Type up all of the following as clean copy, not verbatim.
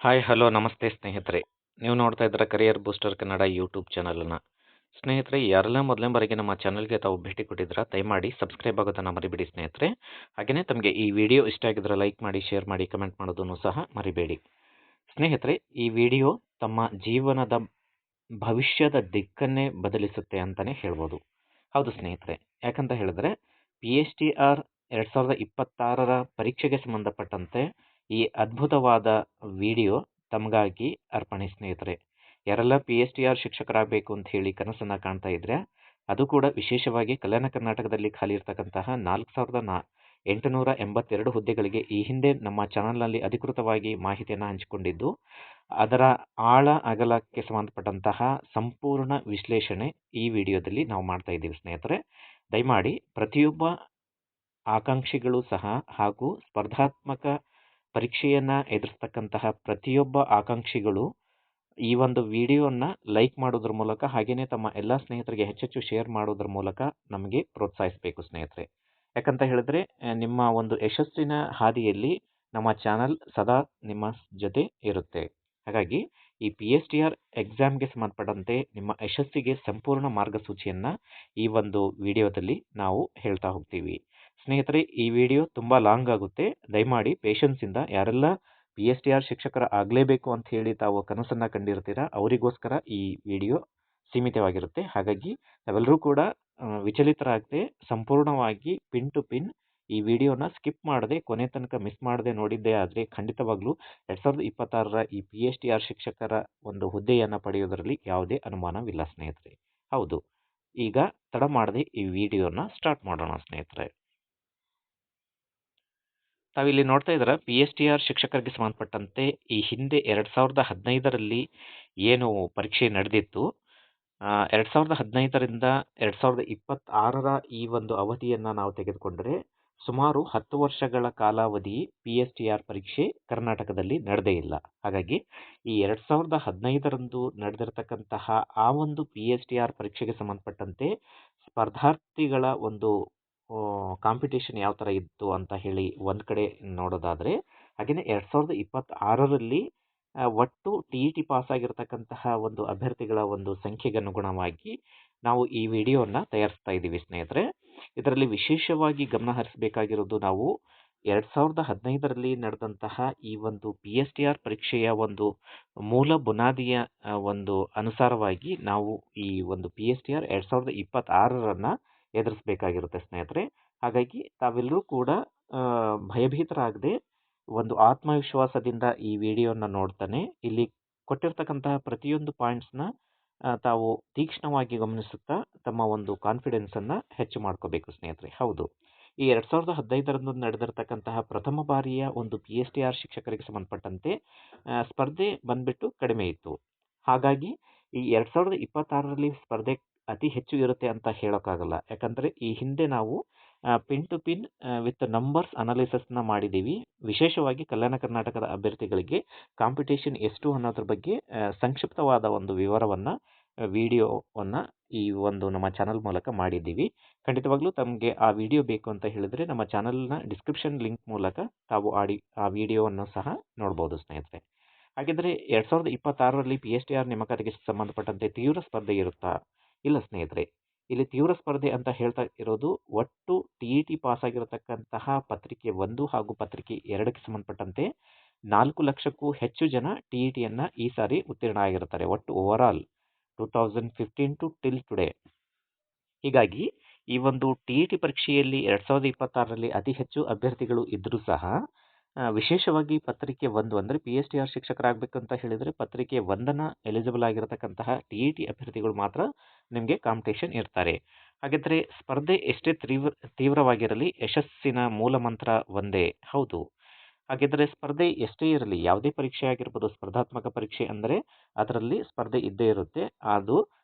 Hi hello ನಮಸ್ತೆ ಸ್ನೇಹಿತರೆ. ನೀವು ನೋಡ್ತಾ ಇದ್ದೀರಾ ಕರಿಯರ್ ಬೂಸ್ಟರ್ ಕನ್ನಡ ಯೂಟ್ಯೂಬ್ ಚಾನಲನ್ನು. ಸ್ನೇಹಿತರೆ, ಯಾರೆಲ್ಲ ಮೊದಲನೇ ಬಾರಿಗೆ ನಮ್ಮ ಚಾನಲ್ಗೆ ತಾವು ಭೇಟಿ ಕೊಟ್ಟಿದ್ದೀರಾ ದಯಮಾಡಿ ಸಬ್ಸ್ಕ್ರೈಬ್ ಆಗೋದನ್ನು ಮರಿಬೇಡಿ ಸ್ನೇಹಿತರೆ. ಹಾಗೆಯೇ ತಮಗೆ ಈ ವಿಡಿಯೋ ಇಷ್ಟ ಆಗಿದ್ರೆ ಲೈಕ್ ಮಾಡಿ, ಶೇರ್ ಮಾಡಿ, ಕಮೆಂಟ್ ಮಾಡೋದನ್ನು ಸಹ ಮರಿಬೇಡಿ. ಸ್ನೇಹಿತರೆ, ಈ ವಿಡಿಯೋ ತಮ್ಮ ಜೀವನದ ಭವಿಷ್ಯದ ದಿಕ್ಕನ್ನೇ ಬದಲಿಸುತ್ತೆ ಅಂತಲೇ ಹೇಳ್ಬೋದು. ಹೌದು ಸ್ನೇಹಿತರೆ, ಯಾಕಂತ ಹೇಳಿದ್ರೆ PSTR 2026ರ ಪರೀಕ್ಷೆಗೆ ಸಂಬಂಧಪಟ್ಟಂತೆ ಈ ಅದ್ಭುತವಾದ ವಿಡಿಯೋ ತಮಗಾಗಿ ಅರ್ಪಣೆ ಸ್ನೇಹಿತರೆ. ಯಾರೆಲ್ಲ PSTR ಶಿಕ್ಷಕರಾಗಬೇಕು ಅಂತ ಹೇಳಿ ಕನಸನ್ನು ಕಾಣ್ತಾ ಇದ್ರೆ, ಅದು ಕೂಡ ವಿಶೇಷವಾಗಿ ಕಲ್ಯಾಣ ಕರ್ನಾಟಕದಲ್ಲಿ ಖಾಲಿ ಇರತಕ್ಕಂತಹ 4882 ಹುದ್ದೆಗಳಿಗೆ ಈ ಹಿಂದೆ ನಮ್ಮ ಚಾನಲ್ನಲ್ಲಿ ಅಧಿಕೃತವಾಗಿ ಮಾಹಿತಿಯನ್ನು ಹಂಚಿಕೊಂಡಿದ್ದು, ಅದರ ಆಳ ಅಗಲಕ್ಕೆ ಸಂಬಂಧಪಟ್ಟಂತಹ ಸಂಪೂರ್ಣ ವಿಶ್ಲೇಷಣೆ ಈ ವಿಡಿಯೋದಲ್ಲಿ ನಾವು ಮಾಡ್ತಾ ಇದ್ದೀವಿ ಸ್ನೇಹಿತರೆ. ದಯಮಾಡಿ ಪ್ರತಿಯೊಬ್ಬ ಆಕಾಂಕ್ಷಿಗಳು ಸಹ ಹಾಗೂ ಸ್ಪರ್ಧಾತ್ಮಕ ಪರೀಕ್ಷೆಯನ್ನು ಎದುರಿಸ್ತಕ್ಕಂತಹ ಪ್ರತಿಯೊಬ್ಬ ಆಕಾಂಕ್ಷಿಗಳು ಈ ಒಂದು ವಿಡಿಯೋನ ಲೈಕ್ ಮಾಡೋದ್ರ ಮೂಲಕ ಹಾಗೆಯೇ ತಮ್ಮ ಎಲ್ಲ ಸ್ನೇಹಿತರಿಗೆ ಹೆಚ್ಚೆಚ್ಚು ಶೇರ್ ಮಾಡೋದ್ರ ಮೂಲಕ ನಮಗೆ ಪ್ರೋತ್ಸಾಹಿಸಬೇಕು ಸ್ನೇಹಿತರೆ. ಯಾಕಂತ ಹೇಳಿದ್ರೆ ನಿಮ್ಮ ಒಂದು ಯಶಸ್ಸಿನ ಹಾದಿಯಲ್ಲಿ ನಮ್ಮ ಚಾನಲ್ ಸದಾ ನಿಮ್ಮ ಜೊತೆ ಇರುತ್ತೆ. ಹಾಗಾಗಿ ಈ PSTR ಎಕ್ಸಾಮ್ಗೆ ಸಂಬಂಧಪಟ್ಟಂತೆ ನಿಮ್ಮ ಯಶಸ್ಸಿಗೆ ಸಂಪೂರ್ಣ ಮಾರ್ಗಸೂಚಿಯನ್ನು ಈ ಒಂದು ವಿಡಿಯೋದಲ್ಲಿ ನಾವು ಹೇಳ್ತಾ ಹೋಗ್ತೀವಿ ಸ್ನೇಹಿತರೆ. ಈ ವಿಡಿಯೋ ತುಂಬ ಲಾಂಗ್ ಆಗುತ್ತೆ, ದಯಮಾಡಿ ಪೇಷನ್ಸಿಂದ ಯಾರೆಲ್ಲ PSTR ಶಿಕ್ಷಕರ ಆಗಲೇಬೇಕು ಅಂತ ಹೇಳಿ ತಾವು ಕನಸನ್ನು ಕಂಡಿರ್ತೀರಾ ಅವರಿಗೋಸ್ಕರ ಈ ವಿಡಿಯೋ ಸೀಮಿತವಾಗಿರುತ್ತೆ. ಹಾಗಾಗಿ ತಾವೆಲ್ಲರೂ ಕೂಡ ವಿಚಲಿತರಾಗದೆ ಸಂಪೂರ್ಣವಾಗಿ ಪಿನ್ ಟು ಪಿನ್ ಈ ವಿಡಿಯೋನ ಸ್ಕಿಪ್ ಮಾಡದೆ ಕೊನೆ ತನಕ ಮಿಸ್ ಮಾಡದೆ ನೋಡಿದ್ದೇ ಆದರೆ ಖಂಡಿತವಾಗ್ಲೂ 2026ರ ಈ PSTR ಶಿಕ್ಷಕರ ಒಂದು ಹುದ್ದೆಯನ್ನು ಪಡೆಯೋದರಲ್ಲಿ ಯಾವುದೇ ಅನುಮಾನವಿಲ್ಲ ಸ್ನೇಹಿತರೆ. ಹೌದು, ಈಗ ತಡ ಮಾಡದೆ ಈ ವಿಡಿಯೋನ ಸ್ಟಾರ್ಟ್ ಮಾಡೋಣ ಸ್ನೇಹಿತರೆ. ತಾವಿಲ್ಲಿ ನೋಡ್ತಾ ಇದ್ದೀರಾ PSTR ಶಿಕ್ಷಕರಿಗೆ ಸಂಬಂಧಪಟ್ಟಂತೆ ಈ ಹಿಂದೆ 2015ರಲ್ಲಿ ಏನು ಪರೀಕ್ಷೆ ನಡೆದಿತ್ತು, 2015ರಿಂದ 2026ರ ಈ ಒಂದು ಅವಧಿಯನ್ನು ನಾವು ತೆಗೆದುಕೊಂಡರೆ ಸುಮಾರು 10 ವರ್ಷಗಳ ಕಾಲಾವಧಿ PSTR ಪರೀಕ್ಷೆ ಕರ್ನಾಟಕದಲ್ಲಿ ನಡೆದೇ ಇಲ್ಲ. ಹಾಗಾಗಿ ಈ 2015ರಂದು ನಡೆದಿರತಕ್ಕಂತಹ ಆ ಒಂದು PSTR ಪರೀಕ್ಷೆಗೆ ಸಂಬಂಧಪಟ್ಟಂತೆ ಸ್ಪರ್ಧಾರ್ಥಿಗಳ ಒಂದು ಕಾಂಪಿಟೇಷನ್ ಯಾವ ಥರ ಇತ್ತು ಅಂತ ಹೇಳಿ ಒಂದು ಕಡೆ ನೋಡೋದಾದರೆ, ಹಾಗೆಯೇ 2026ರಲ್ಲಿ ಒಟ್ಟು TET ಪಾಸ್ ಆಗಿರತಕ್ಕಂತಹ ಒಂದು ಅಭ್ಯರ್ಥಿಗಳ ಒಂದು ಸಂಖ್ಯೆಗೆ ಅನುಗುಣವಾಗಿ ನಾವು ಈ ವಿಡಿಯೋನ ತಯಾರಿಸ್ತಾ ಇದ್ದೀವಿ ಸ್ನೇಹಿತರೆ. ಇದರಲ್ಲಿ ವಿಶೇಷವಾಗಿ ಗಮನ ಹರಿಸಬೇಕಾಗಿರೋದು, ನಾವು 2015ರಲ್ಲಿ ನಡೆದಂತಹ ಈ ಒಂದು PSTR ಪರೀಕ್ಷೆಯ ಒಂದು ಮೂಲ ಬುನಾದಿಯ ಒಂದು ಅನುಸಾರವಾಗಿ ನಾವು ಈ ಒಂದು PSTR 2026ರನ್ನು ಎದುರಿಸಬೇಕಾಗಿರುತ್ತೆ ಸ್ನೇಹಿತರೆ. ಹಾಗಾಗಿ ತಾವೆಲ್ಲರೂ ಕೂಡ ಭಯಭೀತರಾಗದೆ ಒಂದು ಆತ್ಮವಿಶ್ವಾಸದಿಂದ ಈ ವಿಡಿಯೋನ ನೋಡ್ತಾನೆ ಇಲ್ಲಿ ಕೊಟ್ಟಿರ್ತಕ್ಕಂತಹ ಪ್ರತಿಯೊಂದು ಪಾಯಿಂಟ್ಸ್ನ ತಾವು ತೀಕ್ಷ್ಣವಾಗಿ ಗಮನಿಸುತ್ತಾ ತಮ್ಮ ಒಂದು ಕಾನ್ಫಿಡೆನ್ಸನ್ನು ಹೆಚ್ಚು ಮಾಡ್ಕೋಬೇಕು ಸ್ನೇಹಿತರೆ. ಹೌದು, ಈ 2015ರಂದು ನಡೆದಿರ್ತಕ್ಕಂತಹ ಪ್ರಥಮ ಬಾರಿಯ ಒಂದು PSTR ಶಿಕ್ಷಕರಿಗೆ ಸಂಬಂಧಪಟ್ಟಂತೆ ಸ್ಪರ್ಧೆ ಬಂದ್ಬಿಟ್ಟು ಕಡಿಮೆ ಇತ್ತು. ಹಾಗಾಗಿ ಈ 2026ರಲ್ಲಿ ಸ್ಪರ್ಧೆ ಅತಿ ಹೆಚ್ಚು ಇರುತ್ತೆ ಅಂತ ಹೇಳೋಕ್ಕಾಗಲ್ಲ. ಯಾಕಂದರೆ ಈ ಹಿಂದೆ ನಾವು pin to pin with numbers ಅನಾಲಿಸಿಸ್ನ ಮಾಡಿದ್ದೀವಿ. ವಿಶೇಷವಾಗಿ ಕಲ್ಯಾಣ ಕರ್ನಾಟಕದ ಅಭ್ಯರ್ಥಿಗಳಿಗೆ ಕಾಂಪಿಟೇಷನ್ ಎಷ್ಟು ಅನ್ನೋದ್ರ ಬಗ್ಗೆ ಸಂಕ್ಷಿಪ್ತವಾದ ಒಂದು ವಿವರವನ್ನು ವಿಡಿಯೋವನ್ನು ಈ ಒಂದು ನಮ್ಮ ಚಾನಲ್ ಮೂಲಕ ಮಾಡಿದ್ದೀವಿ. ಖಂಡಿತವಾಗ್ಲೂ ತಮಗೆ ಆ ವಿಡಿಯೋ ಬೇಕು ಅಂತ ಹೇಳಿದರೆ ನಮ್ಮ ಚಾನಲ್ನ ಡಿಸ್ಕ್ರಿಪ್ಷನ್ ಲಿಂಕ್ ಮೂಲಕ ತಾವು ಆ ವಿಡಿಯೋವನ್ನು ಸಹ ನೋಡ್ಬೋದು ಸ್ನೇಹಿತರೆ. ಹಾಗಿದ್ರೆ 2026ರಲ್ಲಿ PSTR ನೇಮಕಾತಿಗೆ ಸಂಬಂಧಪಟ್ಟಂತೆ ತೀವ್ರ ಸ್ಪರ್ಧೆ ಇರುತ್ತಾ? ಇಲ್ಲ ಸ್ನೇಹಿತರೆ, ಇಲ್ಲಿ ತೀವ್ರ ಸ್ಪರ್ಧೆ ಅಂತ ಹೇಳ್ತಾ ಇರೋದು ಒಟ್ಟು TET ಪಾಸ್ ಆಗಿರತಕ್ಕಂತಹ ಪತ್ರಿಕೆ 1 ಹಾಗೂ ಪತ್ರಿಕೆ 2ಕ್ಕೆ ಸಂಬಂಧಪಟ್ಟಂತೆ 4 ಲಕ್ಷಕ್ಕೂ ಹೆಚ್ಚು ಜನ TETಯನ್ನು ಈ ಸಾರಿ ಉತ್ತೀರ್ಣ ಆಗಿರ್ತಾರೆ, ಒಟ್ಟು ಓವರಾಲ್ 2015 ಟು ಟಿಲ್ ಟುಡೇ. ಹೀಗಾಗಿ ಈ ಒಂದು TET ಪರೀಕ್ಷೆಯಲ್ಲಿ 2026ರಲ್ಲಿ ಅತಿ ಹೆಚ್ಚು ಅಭ್ಯರ್ಥಿಗಳು ಇದ್ದರೂ ಸಹ ವಿಶೇಷವಾಗಿ ಪತ್ರಿಕೆ 1 ಅಂದರೆ PSTR ಶಿಕ್ಷಕರಾಗಬೇಕಂತ ಹೇಳಿದರೆ ಪತ್ರಿಕೆ 1ನ ಎಲಿಜಿಬಲ್ ಆಗಿರತಕ್ಕಂತಹ TET ಅಭ್ಯರ್ಥಿಗಳು ಮಾತ್ರ ನಿಮಗೆ ಕಾಂಪಿಟೇಷನ್ ಇರ್ತಾರೆ. ಹಾಗಿದ್ರೆ ಸ್ಪರ್ಧೆ ಎಷ್ಟೇ ತೀವ್ರವಾಗಿರಲಿ ಯಶಸ್ಸಿನ ಮೂಲ ಮಂತ್ರ ಒಂದೇ. ಹೌದು, ಹಾಗಿದ್ರೆ ಸ್ಪರ್ಧೆ ಎಷ್ಟೇ ಇರಲಿ, ಯಾವುದೇ ಪರೀಕ್ಷೆ ಆಗಿರ್ಬೋದು, ಸ್ಪರ್ಧಾತ್ಮಕ ಪರೀಕ್ಷೆ ಅಂದರೆ ಅದರಲ್ಲಿ ಸ್ಪರ್ಧೆ ಇದ್ದೇ ಇರುತ್ತೆ. ಅದು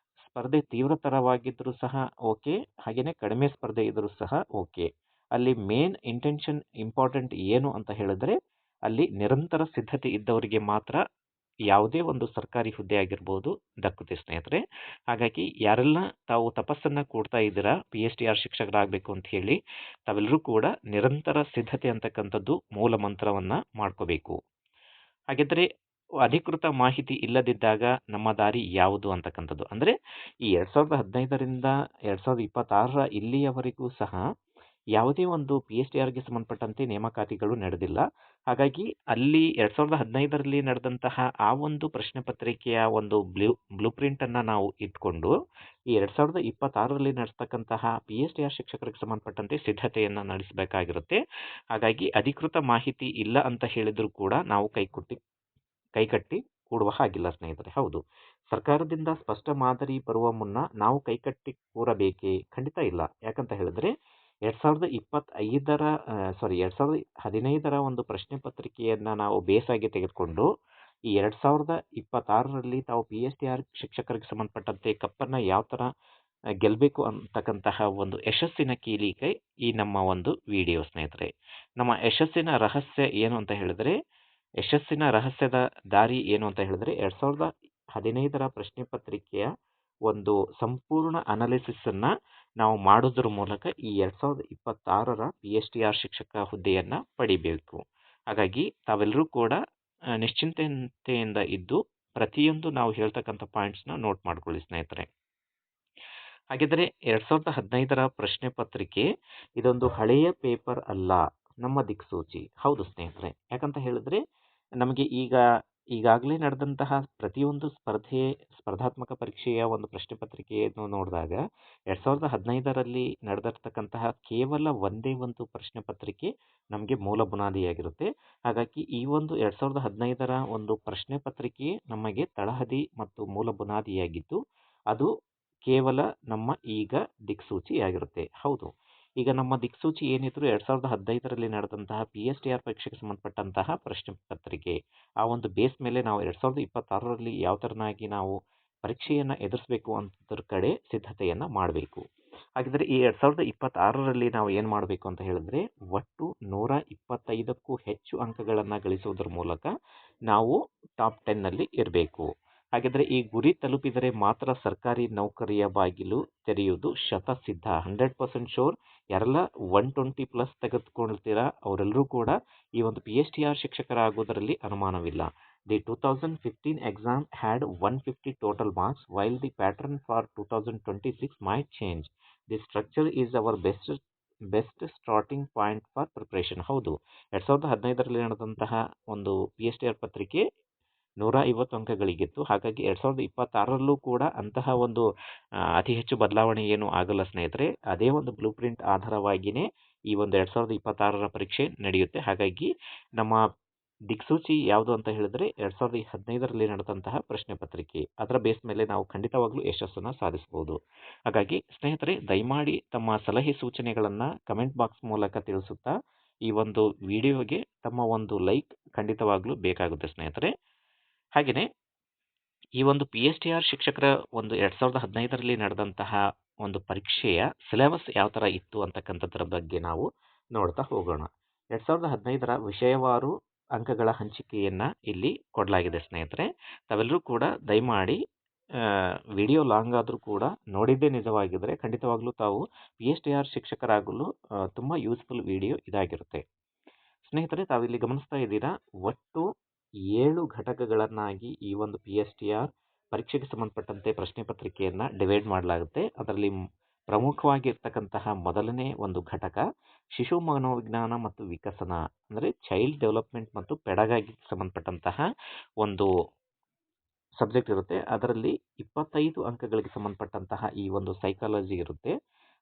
ಸ್ಪರ್ಧೆ ತೀವ್ರತರವಾಗಿದ್ದರೂ ಸಹ ಓಕೆ, ಹಾಗೆಯೇ ಕಡಿಮೆ ಸ್ಪರ್ಧೆ ಇದ್ದರೂ ಸಹ ಓಕೆ. ಅಲ್ಲಿ ಮೇನ್ ಇಂಟೆನ್ಷನ್ ಇಂಪಾರ್ಟೆಂಟ್ ಏನು ಅಂತ ಹೇಳಿದ್ರೆ, ಅಲ್ಲಿ ನಿರಂತರ ಸಿದ್ಧತೆ ಇದ್ದವರಿಗೆ ಮಾತ್ರ ಯಾವುದೇ ಒಂದು ಸರ್ಕಾರಿ ಹುದ್ದೆ ಆಗಿರ್ಬೋದು ದಕ್ಕುತ್ತೆ ಸ್ನೇಹಿತರೆ. ಹಾಗಾಗಿ ಯಾರೆಲ್ಲ ತಾವು ತಪಸ್ಸನ್ನು ಕೂಡ್ತಾ ಇದ್ದೀರಾ PSTR ಶಿಕ್ಷಕರಾಗಬೇಕು ಅಂತ ಹೇಳಿ, ತಾವೆಲ್ಲರೂ ಕೂಡ ನಿರಂತರ ಸಿದ್ಧತೆ ಅಂತಕ್ಕಂಥದ್ದು ಮೂಲ ಮಂತ್ರವನ್ನು ಮಾಡ್ಕೋಬೇಕು. ಹಾಗಿದ್ರೆ ಅಧಿಕೃತ ಮಾಹಿತಿ ಇಲ್ಲದಿದ್ದಾಗ ನಮ್ಮ ದಾರಿ ಯಾವುದು ಅಂತಕ್ಕಂಥದ್ದು. ಅಂದರೆ ಈ 2015ರಿಂದ 2026 ಇಲ್ಲಿಯವರೆಗೂ ಸಹ ಯಾವುದೇ ಒಂದು PSTRಗೆ ಸಂಬಂಧಪಟ್ಟಂತೆ ನೇಮಕಾತಿಗಳು ನಡೆದಿಲ್ಲ. ಹಾಗಾಗಿ ಅಲ್ಲಿ 2015ರಲ್ಲಿ ನಡೆದಂತಹ ಆ ಒಂದು ಪ್ರಶ್ನೆ ಪತ್ರಿಕೆಯ ಒಂದು ಬ್ಲೂ ಪ್ರಿಂಟನ್ನು ನಾವು ಇಟ್ಕೊಂಡು ಈ 2026ರಲ್ಲಿ ನಡೆಸ್ತಕ್ಕಂತಹ PSTR ಶಿಕ್ಷಕರಿಗೆ ಸಂಬಂಧಪಟ್ಟಂತೆ ಸಿದ್ಧತೆಯನ್ನು ನಡೆಸಬೇಕಾಗಿರುತ್ತೆ. ಹಾಗಾಗಿ ಅಧಿಕೃತ ಮಾಹಿತಿ ಇಲ್ಲ ಅಂತ ಹೇಳಿದರೂ ಕೂಡ ನಾವು ಕೈಕಟ್ಟಿ ಕೂಡುವ ಹಾಗಿಲ್ಲ ಸ್ನೇಹಿತರೆ. ಹೌದು, ಸರ್ಕಾರದಿಂದ ಸ್ಪಷ್ಟ ಮಾದರಿ ಬರುವ ಮುನ್ನ ನಾವು ಕೈಕಟ್ಟಿ ಕೂರಬೇಕೇ? ಖಂಡಿತ ಇಲ್ಲ. ಯಾಕಂತ ಹೇಳಿದ್ರೆ 2015ರ ಒಂದು ಪ್ರಶ್ನೆ ಪತ್ರಿಕೆಯನ್ನು ನಾವು ಬೇಸಾಗಿ ತೆಗೆದುಕೊಂಡು ಈ 2026ರಲ್ಲಿ ತಾವು PSTR ಶಿಕ್ಷಕರಿಗೆ ಸಂಬಂಧಪಟ್ಟಂತೆ ಕಪ್ಪನ್ನು ಯಾವ ಥರ ಗೆಲ್ಲಬೇಕು ಅಂತಕ್ಕಂತಹ ಒಂದು ಯಶಸ್ಸಿನ ಕೀಲಿಕೈ ಈ ನಮ್ಮ ಒಂದು ವಿಡಿಯೋ ಸ್ನೇಹಿತರೆ. ನಮ್ಮ ಯಶಸ್ಸಿನ ರಹಸ್ಯದ ದಾರಿ ಏನು ಅಂತ ಹೇಳಿದ್ರೆ 2015ರ ಪ್ರಶ್ನೆ ಪತ್ರಿಕೆಯ ಒಂದು ಸಂಪೂರ್ಣ ಅನಾಲಿಸಿಸನ್ನು ನಾವು ಮಾಡೋದ್ರ ಮೂಲಕ ಈ 2026ರ PSTR ಶಿಕ್ಷಕ ಹುದ್ದೆಯನ್ನು ಪಡಿಬೇಕು. ಹಾಗಾಗಿ ತಾವೆಲ್ಲರೂ ಕೂಡ ನಿಶ್ಚಿಂತೆಯಿಂದ ಇದ್ದು ಪ್ರತಿಯೊಂದು ನಾವು ಹೇಳ್ತಕ್ಕಂಥ ಪಾಯಿಂಟ್ಸ್ನ ನೋಟ್ ಮಾಡ್ಕೊಳ್ಳಿ ಸ್ನೇಹಿತರೆ. ಹಾಗಿದ್ರೆ 2015ರ ಪ್ರಶ್ನೆ ಪತ್ರಿಕೆ ಇದೊಂದು ಹಳೆಯ ಪೇಪರ್ ಅಲ್ಲ, ನಮ್ಮ ದಿಕ್ಸೂಚಿ. ಹೌದು ಸ್ನೇಹಿತರೆ. ಯಾಕಂತ ಹೇಳಿದ್ರೆ ನಮಗೆ ಈಗಾಗಲೇ ನಡೆದಂತಹ ಪ್ರತಿಯೊಂದು ಸ್ಪರ್ಧಾತ್ಮಕ ಪರೀಕ್ಷೆಯ ಒಂದು ಪ್ರಶ್ನೆ ಪತ್ರಿಕೆಯನ್ನು ನೋಡಿದಾಗ 2015ರಲ್ಲಿ ನಡೆದಿರ್ತಕ್ಕಂತಹ ಕೇವಲ ಒಂದೇ ಒಂದು ಪ್ರಶ್ನೆ ಪತ್ರಿಕೆ ನಮಗೆ ಮೂಲ ಬುನಾದಿಯಾಗಿರುತ್ತೆ. ಹಾಗಾಗಿ ಈ ಒಂದು 2015ರ ಒಂದು ಪ್ರಶ್ನೆ ಪತ್ರಿಕೆ ನಮಗೆ ತಳಹದಿ ಮತ್ತು ಮೂಲ ಬುನಾದಿಯಾಗಿದ್ದು ಅದು ಕೇವಲ ನಮ್ಮ ಈಗ ದಿಕ್ಸೂಚಿಯಾಗಿರುತ್ತೆ. ಹೌದು, ಈಗ ನಮ್ಮ ದಿಕ್ಸೂಚಿ ಏನಿದ್ರು 2015ರಲ್ಲಿ ನಡೆದಂತಹ PSTR ಪರೀಕ್ಷೆಗೆ ಸಂಬಂಧಪಟ್ಟಂತಹ ಪ್ರಶ್ನೆ ಪತ್ರಿಕೆ. ಆ ಒಂದು ಬೇಸ್ ಮೇಲೆ ನಾವು 2026ರಲ್ಲಿ ಯಾವ ಥರನಾಗಿ ನಾವು ಪರೀಕ್ಷೆಯನ್ನು ಎದುರಿಸಬೇಕು ಅಂತದ್ರ ಕಡೆ ಸಿದ್ಧತೆಯನ್ನು ಮಾಡಬೇಕು. ಹಾಗಿದ್ರೆ ಈ 2026ರಲ್ಲಿ ನಾವು ಏನು ಮಾಡಬೇಕು ಅಂತ ಹೇಳಿದ್ರೆ ಒಟ್ಟು 125ಕ್ಕೂ ಹೆಚ್ಚು ಅಂಕಗಳನ್ನು ಗಳಿಸುವುದರ ಮೂಲಕ ನಾವು ಟಾಪ್ 10ನಲ್ಲಿ ಇರಬೇಕು. ಹಾಗಿದ್ರೆ ಈ ಗುರಿ ತಲುಪಿದರೆ ಮಾತ್ರ ಸರ್ಕಾರಿ ನೌಕರಿಯ ಬಾಗಿಲು ತೆರೆಯುವುದು ಶತಸಿದ್ಧ. 100% ಶೋರ್. ಯಾರೆಲ್ಲ 120+ ತೆಗೆದುಕೊಳ್ತೀರಾ ಅವರೆಲ್ಲರೂ ಕೂಡ ಈ ಒಂದು PSTR ಶಿಕ್ಷಕರಾಗುವುದರಲ್ಲಿ ಅನುಮಾನವಿಲ್ಲ. The 2015 exam had 150 total marks, while the pattern for 2026 might change. The structure is our best starting point for preparation. ಹೌದು, 2015ರಲ್ಲಿ ನಡೆದಂತಹ ಒಂದು PSTR ಪತ್ರಿಕೆ 150 ಅಂಕಗಳಿಗಿತ್ತು. ಹಾಗಾಗಿ 2026ರಲ್ಲೂ ಕೂಡ ಅಂತಹ ಒಂದು ಅತಿ ಹೆಚ್ಚು ಬದಲಾವಣೆ ಏನು ಆಗಲ್ಲ ಸ್ನೇಹಿತರೆ. ಅದೇ ಒಂದು ಬ್ಲೂ ಪ್ರಿಂಟ್ ಆಧಾರವಾಗಿಯೇ ಈ ಒಂದು 2026ರ ಪರೀಕ್ಷೆ ನಡೆಯುತ್ತೆ. ಹಾಗಾಗಿ ನಮ್ಮ ದಿಕ್ಸೂಚಿ ಯಾವುದು ಅಂತ ಹೇಳಿದ್ರೆ 2015ರಲ್ಲಿ ನಡೆದಂತಹ ಪ್ರಶ್ನೆ ಪತ್ರಿಕೆ. ಅದರ ಬೇಸ್ ಮೇಲೆ ನಾವು ಖಂಡಿತವಾಗ್ಲೂ ಯಶಸ್ಸನ್ನು ಸಾಧಿಸಬಹುದು. ಹಾಗಾಗಿ ಸ್ನೇಹಿತರೆ, ದಯಮಾಡಿ ತಮ್ಮ ಸಲಹೆ ಸೂಚನೆಗಳನ್ನು ಕಮೆಂಟ್ ಬಾಕ್ಸ್ ಮೂಲಕ ತಿಳಿಸುತ್ತಾ ಈ ಒಂದು ವಿಡಿಯೋಗೆ ತಮ್ಮ ಒಂದು ಲೈಕ್ ಖಂಡಿತವಾಗ್ಲೂ ಬೇಕಾಗುತ್ತೆ ಸ್ನೇಹಿತರೆ. ಹಾಗೆಯೇ ಈ ಒಂದು PSTR ಶಿಕ್ಷಕರ ಒಂದು 2015ರಲ್ಲಿ ನಡೆದಂತಹ ಒಂದು ಪರೀಕ್ಷೆಯ ಸಿಲೆಬಸ್ ಯಾವ ಥರ ಇತ್ತು ಅಂತಕ್ಕಂಥದ್ರ ಬಗ್ಗೆ ನಾವು ನೋಡ್ತಾ ಹೋಗೋಣ. 2015ರ ವಿಷಯವಾರು ಅಂಕಗಳ ಹಂಚಿಕೆಯನ್ನು ಇಲ್ಲಿ ಕೊಡಲಾಗಿದೆ ಸ್ನೇಹಿತರೆ. ತಾವೆಲ್ಲರೂ ಕೂಡ ದಯಮಾಡಿ ವಿಡಿಯೋ ಲಾಂಗ್ ಆದರೂ ಕೂಡ ನೋಡಿದ್ದೇ ನಿಜವಾಗಿದ್ದರೆ ಖಂಡಿತವಾಗ್ಲೂ ತಾವು PSTR ಶಿಕ್ಷಕರಾಗಲು ತುಂಬ ಯೂಸ್ಫುಲ್ ವಿಡಿಯೋ ಇದಾಗಿರುತ್ತೆ ಸ್ನೇಹಿತರೆ. ತಾವಿಲ್ಲಿ ಗಮನಿಸ್ತಾ ಇದ್ದೀರಾ, ಒಟ್ಟು 7 ಘಟಕಗಳನ್ನಾಗಿ ಈ ಒಂದು PSTR ಪರೀಕ್ಷೆಗೆ ಸಂಬಂಧಪಟ್ಟಂತೆ ಪ್ರಶ್ನೆ ಪತ್ರಿಕೆಯನ್ನು ಡಿವೈಡ್ ಮಾಡಲಾಗುತ್ತೆ. ಅದರಲ್ಲಿ ಪ್ರಮುಖವಾಗಿರ್ತಕ್ಕಂತಹ ಮೊದಲನೇ ಒಂದು ಘಟಕ ಶಿಶು ಮನೋವಿಜ್ಞಾನ ಮತ್ತು ವಿಕಸನ, ಅಂದರೆ ಚೈಲ್ಡ್ ಡೆವಲಪ್ಮೆಂಟ್ ಮತ್ತು ಪೆಡಗಾಗಿಗೆ ಸಂಬಂಧಪಟ್ಟಂತಹ ಒಂದು ಸಬ್ಜೆಕ್ಟ್ ಇರುತ್ತೆ. ಅದರಲ್ಲಿ 25 ಅಂಕಗಳಿಗೆ ಸಂಬಂಧಪಟ್ಟಂತಹ ಈ ಒಂದು ಸೈಕಾಲಜಿ ಇರುತ್ತೆ.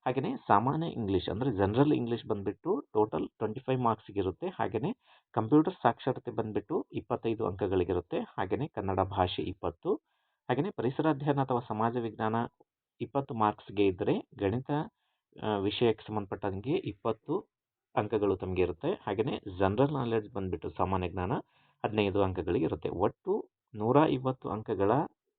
ಹಾಗೆಯೇ ಸಾಮಾನ್ಯ ಇಂಗ್ಲೀಷ್ ಅಂದರೆ ಜನರಲ್ ಇಂಗ್ಲೀಷ್ ಬಂದುಬಿಟ್ಟು ಟೋಟಲ್ 25 ಮಾರ್ಕ್ಸ್ಗಿರುತ್ತೆ. ಹಾಗೆಯೇ ಕಂಪ್ಯೂಟರ್ ಸಾಕ್ಷರತೆ ಬಂದುಬಿಟ್ಟು 25 ಅಂಕಗಳಿಗಿರುತ್ತೆ. ಹಾಗೆಯೇ ಕನ್ನಡ ಭಾಷೆ 20, ಹಾಗೆಯೇ ಪರಿಸರ ಅಧ್ಯಯನ ಅಥವಾ ಸಮಾಜ ವಿಜ್ಞಾನ 20 ಮಾರ್ಕ್ಸ್ಗೆ ಇದ್ದರೆ ಗಣಿತ ವಿಷಯಕ್ಕೆ ಸಂಬಂಧಪಟ್ಟಂಗೆ 20 ಅಂಕಗಳು ತಮಗೆ ಇರುತ್ತೆ. ಹಾಗೆಯೇ ಜನರಲ್ ನಾಲೆಡ್ಜ್ ಬಂದುಬಿಟ್ಟು ಸಾಮಾನ್ಯ ಜ್ಞಾನ 15 ಅಂಕಗಳಿಗೆ ಇರುತ್ತೆ. ಒಟ್ಟು 150 ಅಂಕಗಳ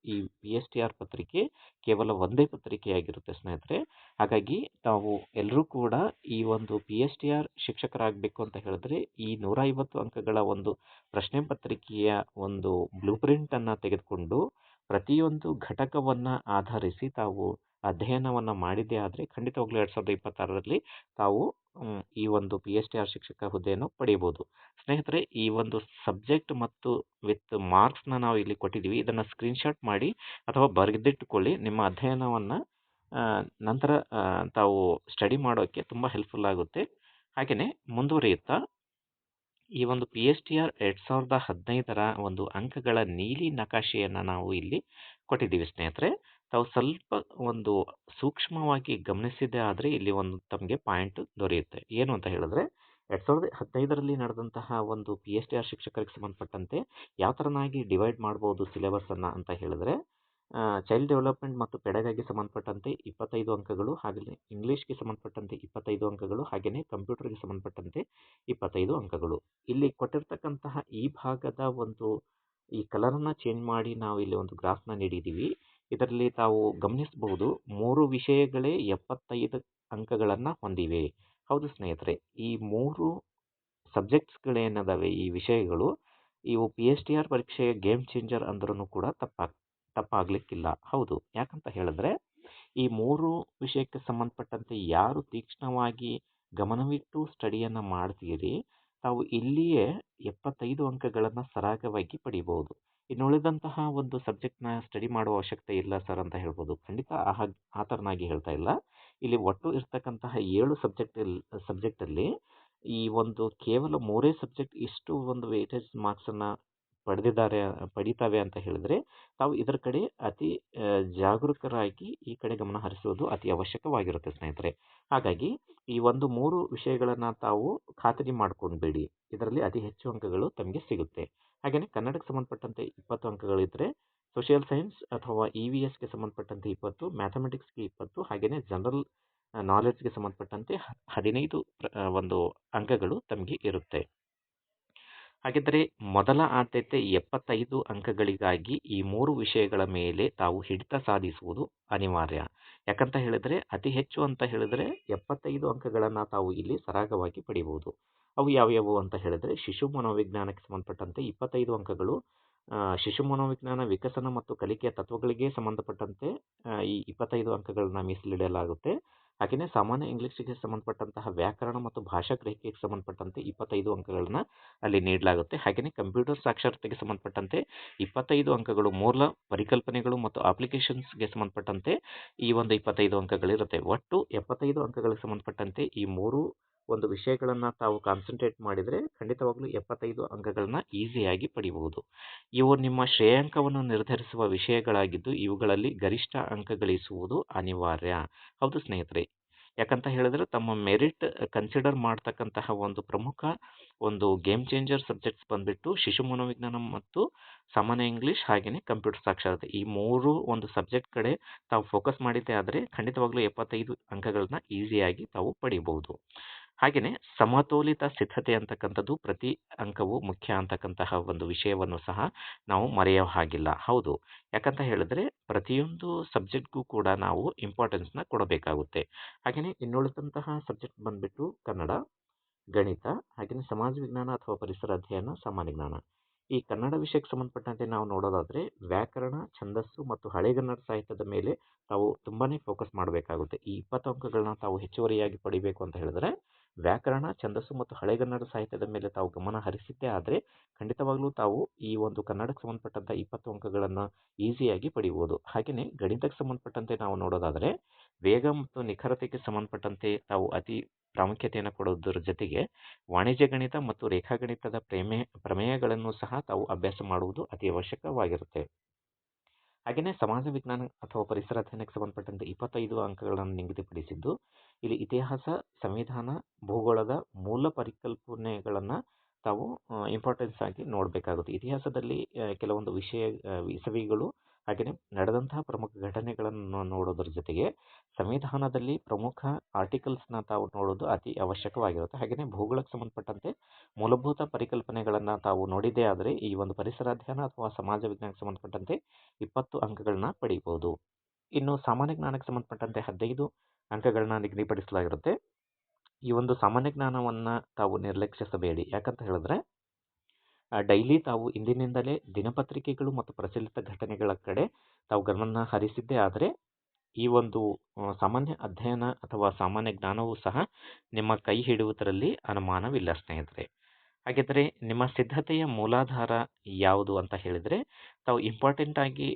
ಈ PSTR ಪತ್ರಿಕೆ ಕೇವಲ ಒಂದೇ ಪತ್ರಿಕೆಯಾಗಿರುತ್ತೆ ಸ್ನೇಹಿತರೆ. ಹಾಗಾಗಿ ತಾವು ಎಲ್ಲರೂ ಕೂಡ ಈ ಒಂದು PSTR ಶಿಕ್ಷಕರಾಗಬೇಕು ಅಂತ ಹೇಳಿದ್ರೆ ಈ 150 ಅಂಕಗಳ ಒಂದು ಪ್ರಶ್ನೆ ಪತ್ರಿಕೆಯ ಒಂದು ಬ್ಲೂ ಪ್ರಿಂಟನ್ನು ತೆಗೆದುಕೊಂಡು ಪ್ರತಿಯೊಂದು ಘಟಕವನ್ನು ಆಧರಿಸಿ ತಾವು ಅಧ್ಯಯನವನ್ನು ಮಾಡಿದ್ದೇ ಆದರೆ ಖಂಡಿತವಾಗ್ಲೂ 2026ರಲ್ಲಿ ತಾವು ಈ ಒಂದು PSTR ಶಿಕ್ಷಕ ಹುದ್ದೆಯನ್ನು ಪಡೆಯಬಹುದು. ಸ್ನೇಹಿತರೆ, ಈ ಒಂದು ಸಬ್ಜೆಕ್ಟ್ ಮತ್ತು ವಿತ್ ಮಾರ್ಕ್ಸ್ನ ನಾವು ಇಲ್ಲಿ ಕೊಟ್ಟಿದ್ದೀವಿ. ಇದನ್ನು ಸ್ಕ್ರೀನ್ಶಾಟ್ ಮಾಡಿ ಅಥವಾ ಬರೆದಿಟ್ಟುಕೊಳ್ಳಿ. ನಿಮ್ಮ ಅಧ್ಯಯನವನ್ನು ನಂತರ ತಾವು ಸ್ಟಡಿ ಮಾಡೋಕ್ಕೆ ತುಂಬ ಹೆಲ್ಪ್ಫುಲ್ ಆಗುತ್ತೆ. ಹಾಗೆಯೇ ಮುಂದುವರಿಯುತ್ತಾ ಈ ಒಂದು PSTR 2015ರ ಒಂದು ಅಂಕಗಳ ನೀಲಿ ನಕಾಶೆಯನ್ನು ನಾವು ಇಲ್ಲಿ ಕೊಟ್ಟಿದ್ದೀವಿ ಸ್ನೇಹಿತರೆ. ತಾವು ಸ್ವಲ್ಪ ಒಂದು ಸೂಕ್ಷ್ಮವಾಗಿ ಗಮನಿಸಿದ್ದೇ ಆದರೆ ಇಲ್ಲಿ ಒಂದು ತಮಗೆ ಪಾಯಿಂಟ್ ದೊರೆಯುತ್ತೆ. ಏನು ಅಂತ ಹೇಳಿದ್ರೆ 2015ರಲ್ಲಿ ನಡೆದಂತಹ ಒಂದು PSTR ಶಿಕ್ಷಕರಿಗೆ ಸಂಬಂಧಪಟ್ಟಂತೆ ಯಾವ ಥರನಾಗಿ ಡಿವೈಡ್ ಮಾಡ್ಬೋದು ಸಿಲೆಬಸ್ಸನ್ನು ಅಂತ ಹೇಳಿದ್ರೆ, ಚೈಲ್ಡ್ ಡೆವಲಪ್ಮೆಂಟ್ ಮತ್ತು ಪೆಡಗಾಗಿ ಸಂಬಂಧಪಟ್ಟಂತೆ 25 ಅಂಕಗಳು, ಹಾಗೆಯೇ ಇಂಗ್ಲೀಷ್ಗೆ ಸಂಬಂಧಪಟ್ಟಂತೆ 25 ಅಂಕಗಳು, ಹಾಗೆಯೇ ಕಂಪ್ಯೂಟರ್ಗೆ ಸಂಬಂಧಪಟ್ಟಂತೆ 25 ಅಂಕಗಳು. ಇಲ್ಲಿ ಕೊಟ್ಟಿರ್ತಕ್ಕಂತಹ ಈ ಭಾಗದ ಒಂದು ಈ ಕಲರನ್ನು ಚೇಂಜ್ ಮಾಡಿ ನಾವು ಇಲ್ಲಿ ಒಂದು ಗ್ರಾಫ್ನ ನೀಡಿದ್ದೀವಿ. ಇದರಲ್ಲಿ ತಾವು ಗಮನಿಸಬಹುದು 3 ವಿಷಯಗಳೇ 75 ಅಂಕಗಳನ್ನು ಹೊಂದಿವೆ. ಹೌದು ಸ್ನೇಹಿತರೆ, ಈ 3 ಸಬ್ಜೆಕ್ಟ್ಸ್ಗಳೇನದಾವೆ, ಈ ವಿಷಯಗಳು ಇವು PSTR ಪರೀಕ್ಷೆಯ ಗೇಮ್ ಚೇಂಜರ್ ಅಂದ್ರೂ ಕೂಡ ತಪ್ಪಾಗಲಿಕ್ಕಿಲ್ಲ. ಹೌದು, ಯಾಕಂತ ಹೇಳಿದ್ರೆ ಈ 3 ವಿಷಯಕ್ಕೆ ಸಂಬಂಧಪಟ್ಟಂತೆ ಯಾರು ತೀಕ್ಷ್ಣವಾಗಿ ಗಮನವಿಟ್ಟು ಸ್ಟಡಿಯನ್ನು ಮಾಡ್ತೀರಿ, ತಾವು ಇಲ್ಲಿಯೇ 75 ಅಂಕಗಳನ್ನು ಸರಾಗವಾಗಿ ಪಡಿಬಹುದು. ಇನ್ನುಳಿದಂತಹ ಒಂದು ಸಬ್ಜೆಕ್ಟ್ನ ಸ್ಟಡಿ ಮಾಡುವ ಅವಶ್ಯಕತೆ ಇಲ್ಲ ಸರ್ ಅಂತ ಹೇಳ್ಬೋದು. ಖಂಡಿತ ಆ ಥರನಾಗಿ ಹೇಳ್ತಾ ಇಲ್ಲ. ಇಲ್ಲಿ ಒಟ್ಟು ಇರ್ತಕ್ಕಂತಹ 7 ಸಬ್ಜೆಕ್ಟಲ್ಲಿ ಈ ಒಂದು ಕೇವಲ 3 ಸಬ್ಜೆಕ್ಟ್ ಇಷ್ಟು ಒಂದು ವೇಟೇಜ್ ಮಾರ್ಕ್ಸನ್ನು ಪಡಿತಾವೆ ಅಂತ ಹೇಳಿದ್ರೆ ತಾವು ಇದರ ಕಡೆ ಅತಿ ಜಾಗರೂಕರಾಗಿ ಈ ಕಡೆ ಗಮನ ಹರಿಸುವುದು ಅತಿ ಅವಶ್ಯಕವಾಗಿರುತ್ತೆ ಸ್ನೇಹಿತರೆ. ಹಾಗಾಗಿ ಈ ಒಂದು 3 ವಿಷಯಗಳನ್ನು ತಾವು ಖಾತರಿ ಮಾಡ್ಕೊಂಡ್ಬೇಡಿ, ಇದರಲ್ಲಿ ಅತಿ ಹೆಚ್ಚು ಅಂಕಗಳು ತಮಗೆ ಸಿಗುತ್ತೆ. ಹಾಗೆಯೇ ಕನ್ನಡಕ್ಕೆ ಸಂಬಂಧಪಟ್ಟಂತೆ 20 ಅಂಕಗಳಿದ್ದರೆ, ಸೋಷಿಯಲ್ ಸೈನ್ಸ್ ಅಥವಾ EVSಗೆ ಸಂಬಂಧಪಟ್ಟಂತೆ 20, ಮ್ಯಾಥಮೆಟಿಕ್ಸ್ಗೆ 20, ಹಾಗೆಯೇ ಜನರಲ್ ನಾಲೆಡ್ಜ್ಗೆ ಸಂಬಂಧಪಟ್ಟಂತೆ 15 ಒಂದು ಅಂಕಗಳು ತಮಗೆ ಇರುತ್ತೆ. ಹಾಗಿದ್ದರೆ ಮೊದಲ ಆದ್ಯತೆ 75 ಅಂಕಗಳಿಗಾಗಿ ಈ 3 ವಿಷಯಗಳ ಮೇಲೆ ತಾವು ಹಿಡಿತ ಸಾಧಿಸುವುದು ಅನಿವಾರ್ಯ. ಯಾಕಂತ ಹೇಳಿದರೆ ಅತಿ ಹೆಚ್ಚು ಅಂತ ಹೇಳಿದರೆ 75 ಅಂಕಗಳನ್ನು ತಾವು ಇಲ್ಲಿ ಸರಾಗವಾಗಿ ಪಡೆಯಬಹುದು. ಅವು ಯಾವ್ಯಾವು ಅಂತ ಹೇಳಿದರೆ, ಶಿಶು ಮನೋವಿಜ್ಞಾನಕ್ಕೆ ಸಂಬಂಧಪಟ್ಟಂತೆ 25 ಅಂಕಗಳು, ಶಿಶು ಮನೋವಿಜ್ಞಾನ ವಿಕಸನ ಮತ್ತು ಕಲಿಕೆಯ ತತ್ವಗಳಿಗೆ ಸಂಬಂಧಪಟ್ಟಂತೆ ಈ 25 ಅಂಕಗಳನ್ನ ಮೀಸಲಿಡಲಾಗುತ್ತೆ. ಹಾಗೆಯೇ ಸಾಮಾನ್ಯ ಇಂಗ್ಲೀಷಿಗೆ ಸಂಬಂಧಪಟ್ಟಂತಹ ವ್ಯಾಕರಣ ಮತ್ತು ಭಾಷಾ ಗ್ರಹಿಕೆಗೆ ಸಂಬಂಧಪಟ್ಟಂತೆ 25 ಅಂಕಗಳನ್ನ ಅಲ್ಲಿ ನೀಡಲಾಗುತ್ತೆ. ಹಾಗೆಯೇ ಕಂಪ್ಯೂಟರ್ ಸಾಕ್ಷರತೆಗೆ ಸಂಬಂಧಪಟ್ಟಂತೆ 25 ಅಂಕಗಳು, ಮೂಲ ಪರಿಕಲ್ಪನೆಗಳು ಮತ್ತು ಅಪ್ಲಿಕೇಶನ್ಸ್ಗೆ ಸಂಬಂಧಪಟ್ಟಂತೆ ಈ ಒಂದು 25 ಅಂಕಗಳಿರುತ್ತೆ. ಒಟ್ಟು 75 ಅಂಕಗಳಿಗೆ ಸಂಬಂಧಪಟ್ಟಂತೆ ಈ 3 ಒಂದು ವಿಷಯಗಳನ್ನು ತಾವು ಕಾನ್ಸಂಟ್ರೇಟ್ ಮಾಡಿದರೆ ಖಂಡಿತವಾಗ್ಲೂ 75 ಅಂಕಗಳನ್ನ ಈಸಿಯಾಗಿ ಪಡೆಯಬಹುದು. ಇವು ನಿಮ್ಮ ಶ್ರೇಯಾಂಕವನ್ನು ನಿರ್ಧರಿಸುವ ವಿಷಯಗಳಾಗಿದ್ದು ಇವುಗಳಲ್ಲಿ ಗರಿಷ್ಠ ಅಂಕ ಗಳಿಸುವುದು ಅನಿವಾರ್ಯ. ಹೌದು ಸ್ನೇಹಿತರೆ, ಯಾಕಂತ ಹೇಳಿದ್ರೆ ತಮ್ಮ ಮೆರಿಟ್ ಕನ್ಸಿಡರ್ ಮಾಡ್ತಕ್ಕಂತಹ ಒಂದು ಪ್ರಮುಖ ಒಂದು ಗೇಮ್ ಚೇಂಜರ್ ಸಬ್ಜೆಕ್ಟ್ಸ್ ಬಂದ್ಬಿಟ್ಟು ಶಿಶು ಮನೋವಿಜ್ಞಾನ ಮತ್ತು ಸಾಮಾನ್ಯ ಇಂಗ್ಲೀಷ್ ಹಾಗೆಯೇ ಕಂಪ್ಯೂಟರ್ ಸಾಕ್ಷರತೆ, ಈ 3 ಒಂದು ಸಬ್ಜೆಕ್ಟ್ ಕಡೆ ತಾವು ಫೋಕಸ್ ಮಾಡಿದ್ದೇ ಆದರೆ ಖಂಡಿತವಾಗ್ಲೂ 75 ಅಂಕಗಳನ್ನ ಈಸಿಯಾಗಿ ತಾವು ಪಡೆಯಬಹುದು. ಹಾಗೆಯೇ ಸಮತೋಲಿತ ಸಿದ್ಧತೆ ಅಂತಕ್ಕಂಥದ್ದು ಪ್ರತಿ ಅಂಕವು ಮುಖ್ಯ ಅಂತಕ್ಕಂತಹ ಒಂದು ವಿಷಯವನ್ನು ಸಹ ನಾವು ಮರೆಯೋ ಹಾಗಿಲ್ಲ. ಹೌದು, ಯಾಕಂತ ಹೇಳಿದ್ರೆ ಪ್ರತಿಯೊಂದು ಸಬ್ಜೆಕ್ಟ್ಗೂ ಕೂಡ ನಾವು ಇಂಪಾರ್ಟೆನ್ಸ್ನ ಕೊಡಬೇಕಾಗುತ್ತೆ. ಹಾಗೆಯೇ ಇನ್ನುಳಿದಂತಹ ಸಬ್ಜೆಕ್ಟ್ ಬಂದ್ಬಿಟ್ಟು ಕನ್ನಡ, ಗಣಿತ, ಹಾಗೆಯೇ ಸಮಾಜ ವಿಜ್ಞಾನ ಅಥವಾ ಪರಿಸರ ಅಧ್ಯಯನ, ಸಾಮಾನ್ಯ ಜ್ಞಾನ. ಈ ಕನ್ನಡ ವಿಷಯಕ್ಕೆ ಸಂಬಂಧಪಟ್ಟಂತೆ ನಾವು ನೋಡೋದಾದರೆ ವ್ಯಾಕರಣ, ಛಂದಸ್ಸು ಮತ್ತು ಹಳೆಗನ್ನಡ ಸಾಹಿತ್ಯದ ಮೇಲೆ ತಾವು ತುಂಬಾ ಫೋಕಸ್ ಮಾಡಬೇಕಾಗುತ್ತೆ. ಈ 20 ಅಂಕಗಳನ್ನ ತಾವು ಹೆಚ್ಚುವರಿಯಾಗಿ ಪಡಿಬೇಕು ಅಂತ ಹೇಳಿದ್ರೆ ವ್ಯಾಕರಣ, ಛಂದಸ್ಸು ಮತ್ತು ಹಳೆಗನ್ನಡ ಸಾಹಿತ್ಯದ ಮೇಲೆ ತಾವು ಗಮನ ಹರಿಸಿದ್ದೇ ಆದರೆ ಖಂಡಿತವಾಗ್ಲೂ ತಾವು ಈ ಒಂದು ಕನ್ನಡಕ್ಕೆ ಸಂಬಂಧಪಟ್ಟಂಥ 20 ಅಂಕಗಳನ್ನು ಈಸಿಯಾಗಿ ಪಡೆಯಬಹುದು. ಹಾಗೆಯೇ ಗಣಿತಕ್ಕೆ ಸಂಬಂಧಪಟ್ಟಂತೆ ನಾವು ನೋಡೋದಾದರೆ ವೇಗ ಮತ್ತು ನಿಖರತೆಗೆ ಸಂಬಂಧಪಟ್ಟಂತೆ ತಾವು ಅತಿ ಪ್ರಾಮುಖ್ಯತೆಯನ್ನು ಕೊಡೋದರ ಜೊತೆಗೆ ವಾಣಿಜ್ಯ ಗಣಿತ ಮತ್ತು ರೇಖಾಗಣಿತದ ಪ್ರಮೇಯಗಳನ್ನು ಸಹ ತಾವು ಅಭ್ಯಾಸ ಮಾಡುವುದು ಅತಿ ಅವಶ್ಯಕವಾಗಿರುತ್ತೆ. ಹಾಗೆಯೇ ಸಮಾಜ ವಿಜ್ಞಾನ ಅಥವಾ ಪರಿಸರ ಅಧ್ಯಯನಕ್ಕೆ ಸಂಬಂಧಪಟ್ಟಂತೆ 25 ಅಂಕಗಳನ್ನು ನಿಗದಿಪಡಿಸಿದ್ದು ಇಲ್ಲಿ ಇತಿಹಾಸ, ಸಂವಿಧಾನ, ಭೂಗೋಳದ ಮೂಲ ಪರಿಕಲ್ಪನೆಗಳನ್ನು ತಾವು ಇಂಪಾರ್ಟೆನ್ಸ್ ಆಗಿ ನೋಡಬೇಕಾಗುತ್ತೆ. ಇತಿಹಾಸದಲ್ಲಿ ಕೆಲವೊಂದು ಇಸವಿಗಳು ಹಾಗೆಯೇ ನಡೆದಂತಹ ಪ್ರಮುಖ ಘಟನೆಗಳನ್ನು ನೋಡೋದ್ರ ಜೊತೆಗೆ ಸಂವಿಧಾನದಲ್ಲಿ ಪ್ರಮುಖ ಆರ್ಟಿಕಲ್ಸ್ನ ತಾವು ನೋಡೋದು ಅತಿ ಅವಶ್ಯಕವಾಗಿರುತ್ತೆ. ಹಾಗೆಯೇ ಭೂಗೋಳಕ್ಕೆ ಸಂಬಂಧಪಟ್ಟಂತೆ ಮೂಲಭೂತ ಪರಿಕಲ್ಪನೆಗಳನ್ನು ತಾವು ನೋಡಿದ್ದೇ ಆದರೆ ಈ ಒಂದು ಪರಿಸರ ಅಧ್ಯಯನ ಅಥವಾ ಸಮಾಜ ವಿಜ್ಞಾನಕ್ಕೆ ಸಂಬಂಧಪಟ್ಟಂತೆ 20 ಅಂಕಗಳನ್ನ ಪಡೆಯಬಹುದು. ಇನ್ನು ಸಾಮಾನ್ಯ ಜ್ಞಾನಕ್ಕೆ ಸಂಬಂಧಪಟ್ಟಂತೆ 15 ಅಂಕಗಳನ್ನ ನಿಗದಿಪಡಿಸಲಾಗಿರುತ್ತೆ. ಈ ಒಂದು ಸಾಮಾನ್ಯ ಜ್ಞಾನವನ್ನು ತಾವು ನಿರ್ಲಕ್ಷಿಸಬೇಡಿ. ಯಾಕಂತ ಹೇಳಿದ್ರೆ ಡೈಲಿ ತಾವು ಇಂದಿನಿಂದಲೇ ದಿನಪತ್ರಿಕೆಗಳು ಮತ್ತು ಪ್ರಚಲಿತ ಘಟನೆಗಳ ಕಡೆ ತಾವು ಗಮನ ಹರಿಸಿದ್ದೇ ಆದರೆ ಈ ಒಂದು ಸಾಮಾನ್ಯ ಅಧ್ಯಯನ ಅಥವಾ ಸಾಮಾನ್ಯ ಜ್ಞಾನವೂ ಸಹ ನಿಮ್ಮ ಕೈ ಹಿಡಿಯುವುದರಲ್ಲಿ ಅನುಮಾನವಿಲ್ಲ ಸ್ನೇಹಿತರೆ. ಹಾಗಿದ್ರೆ ನಿಮ್ಮ ಸಿದ್ಧತೆಯ ಮೂಲಾಧಾರ ಯಾವುದು ಅಂತ ಹೇಳಿದರೆ, ತಾವು ಇಂಪಾರ್ಟೆಂಟ್ ಆಗಿ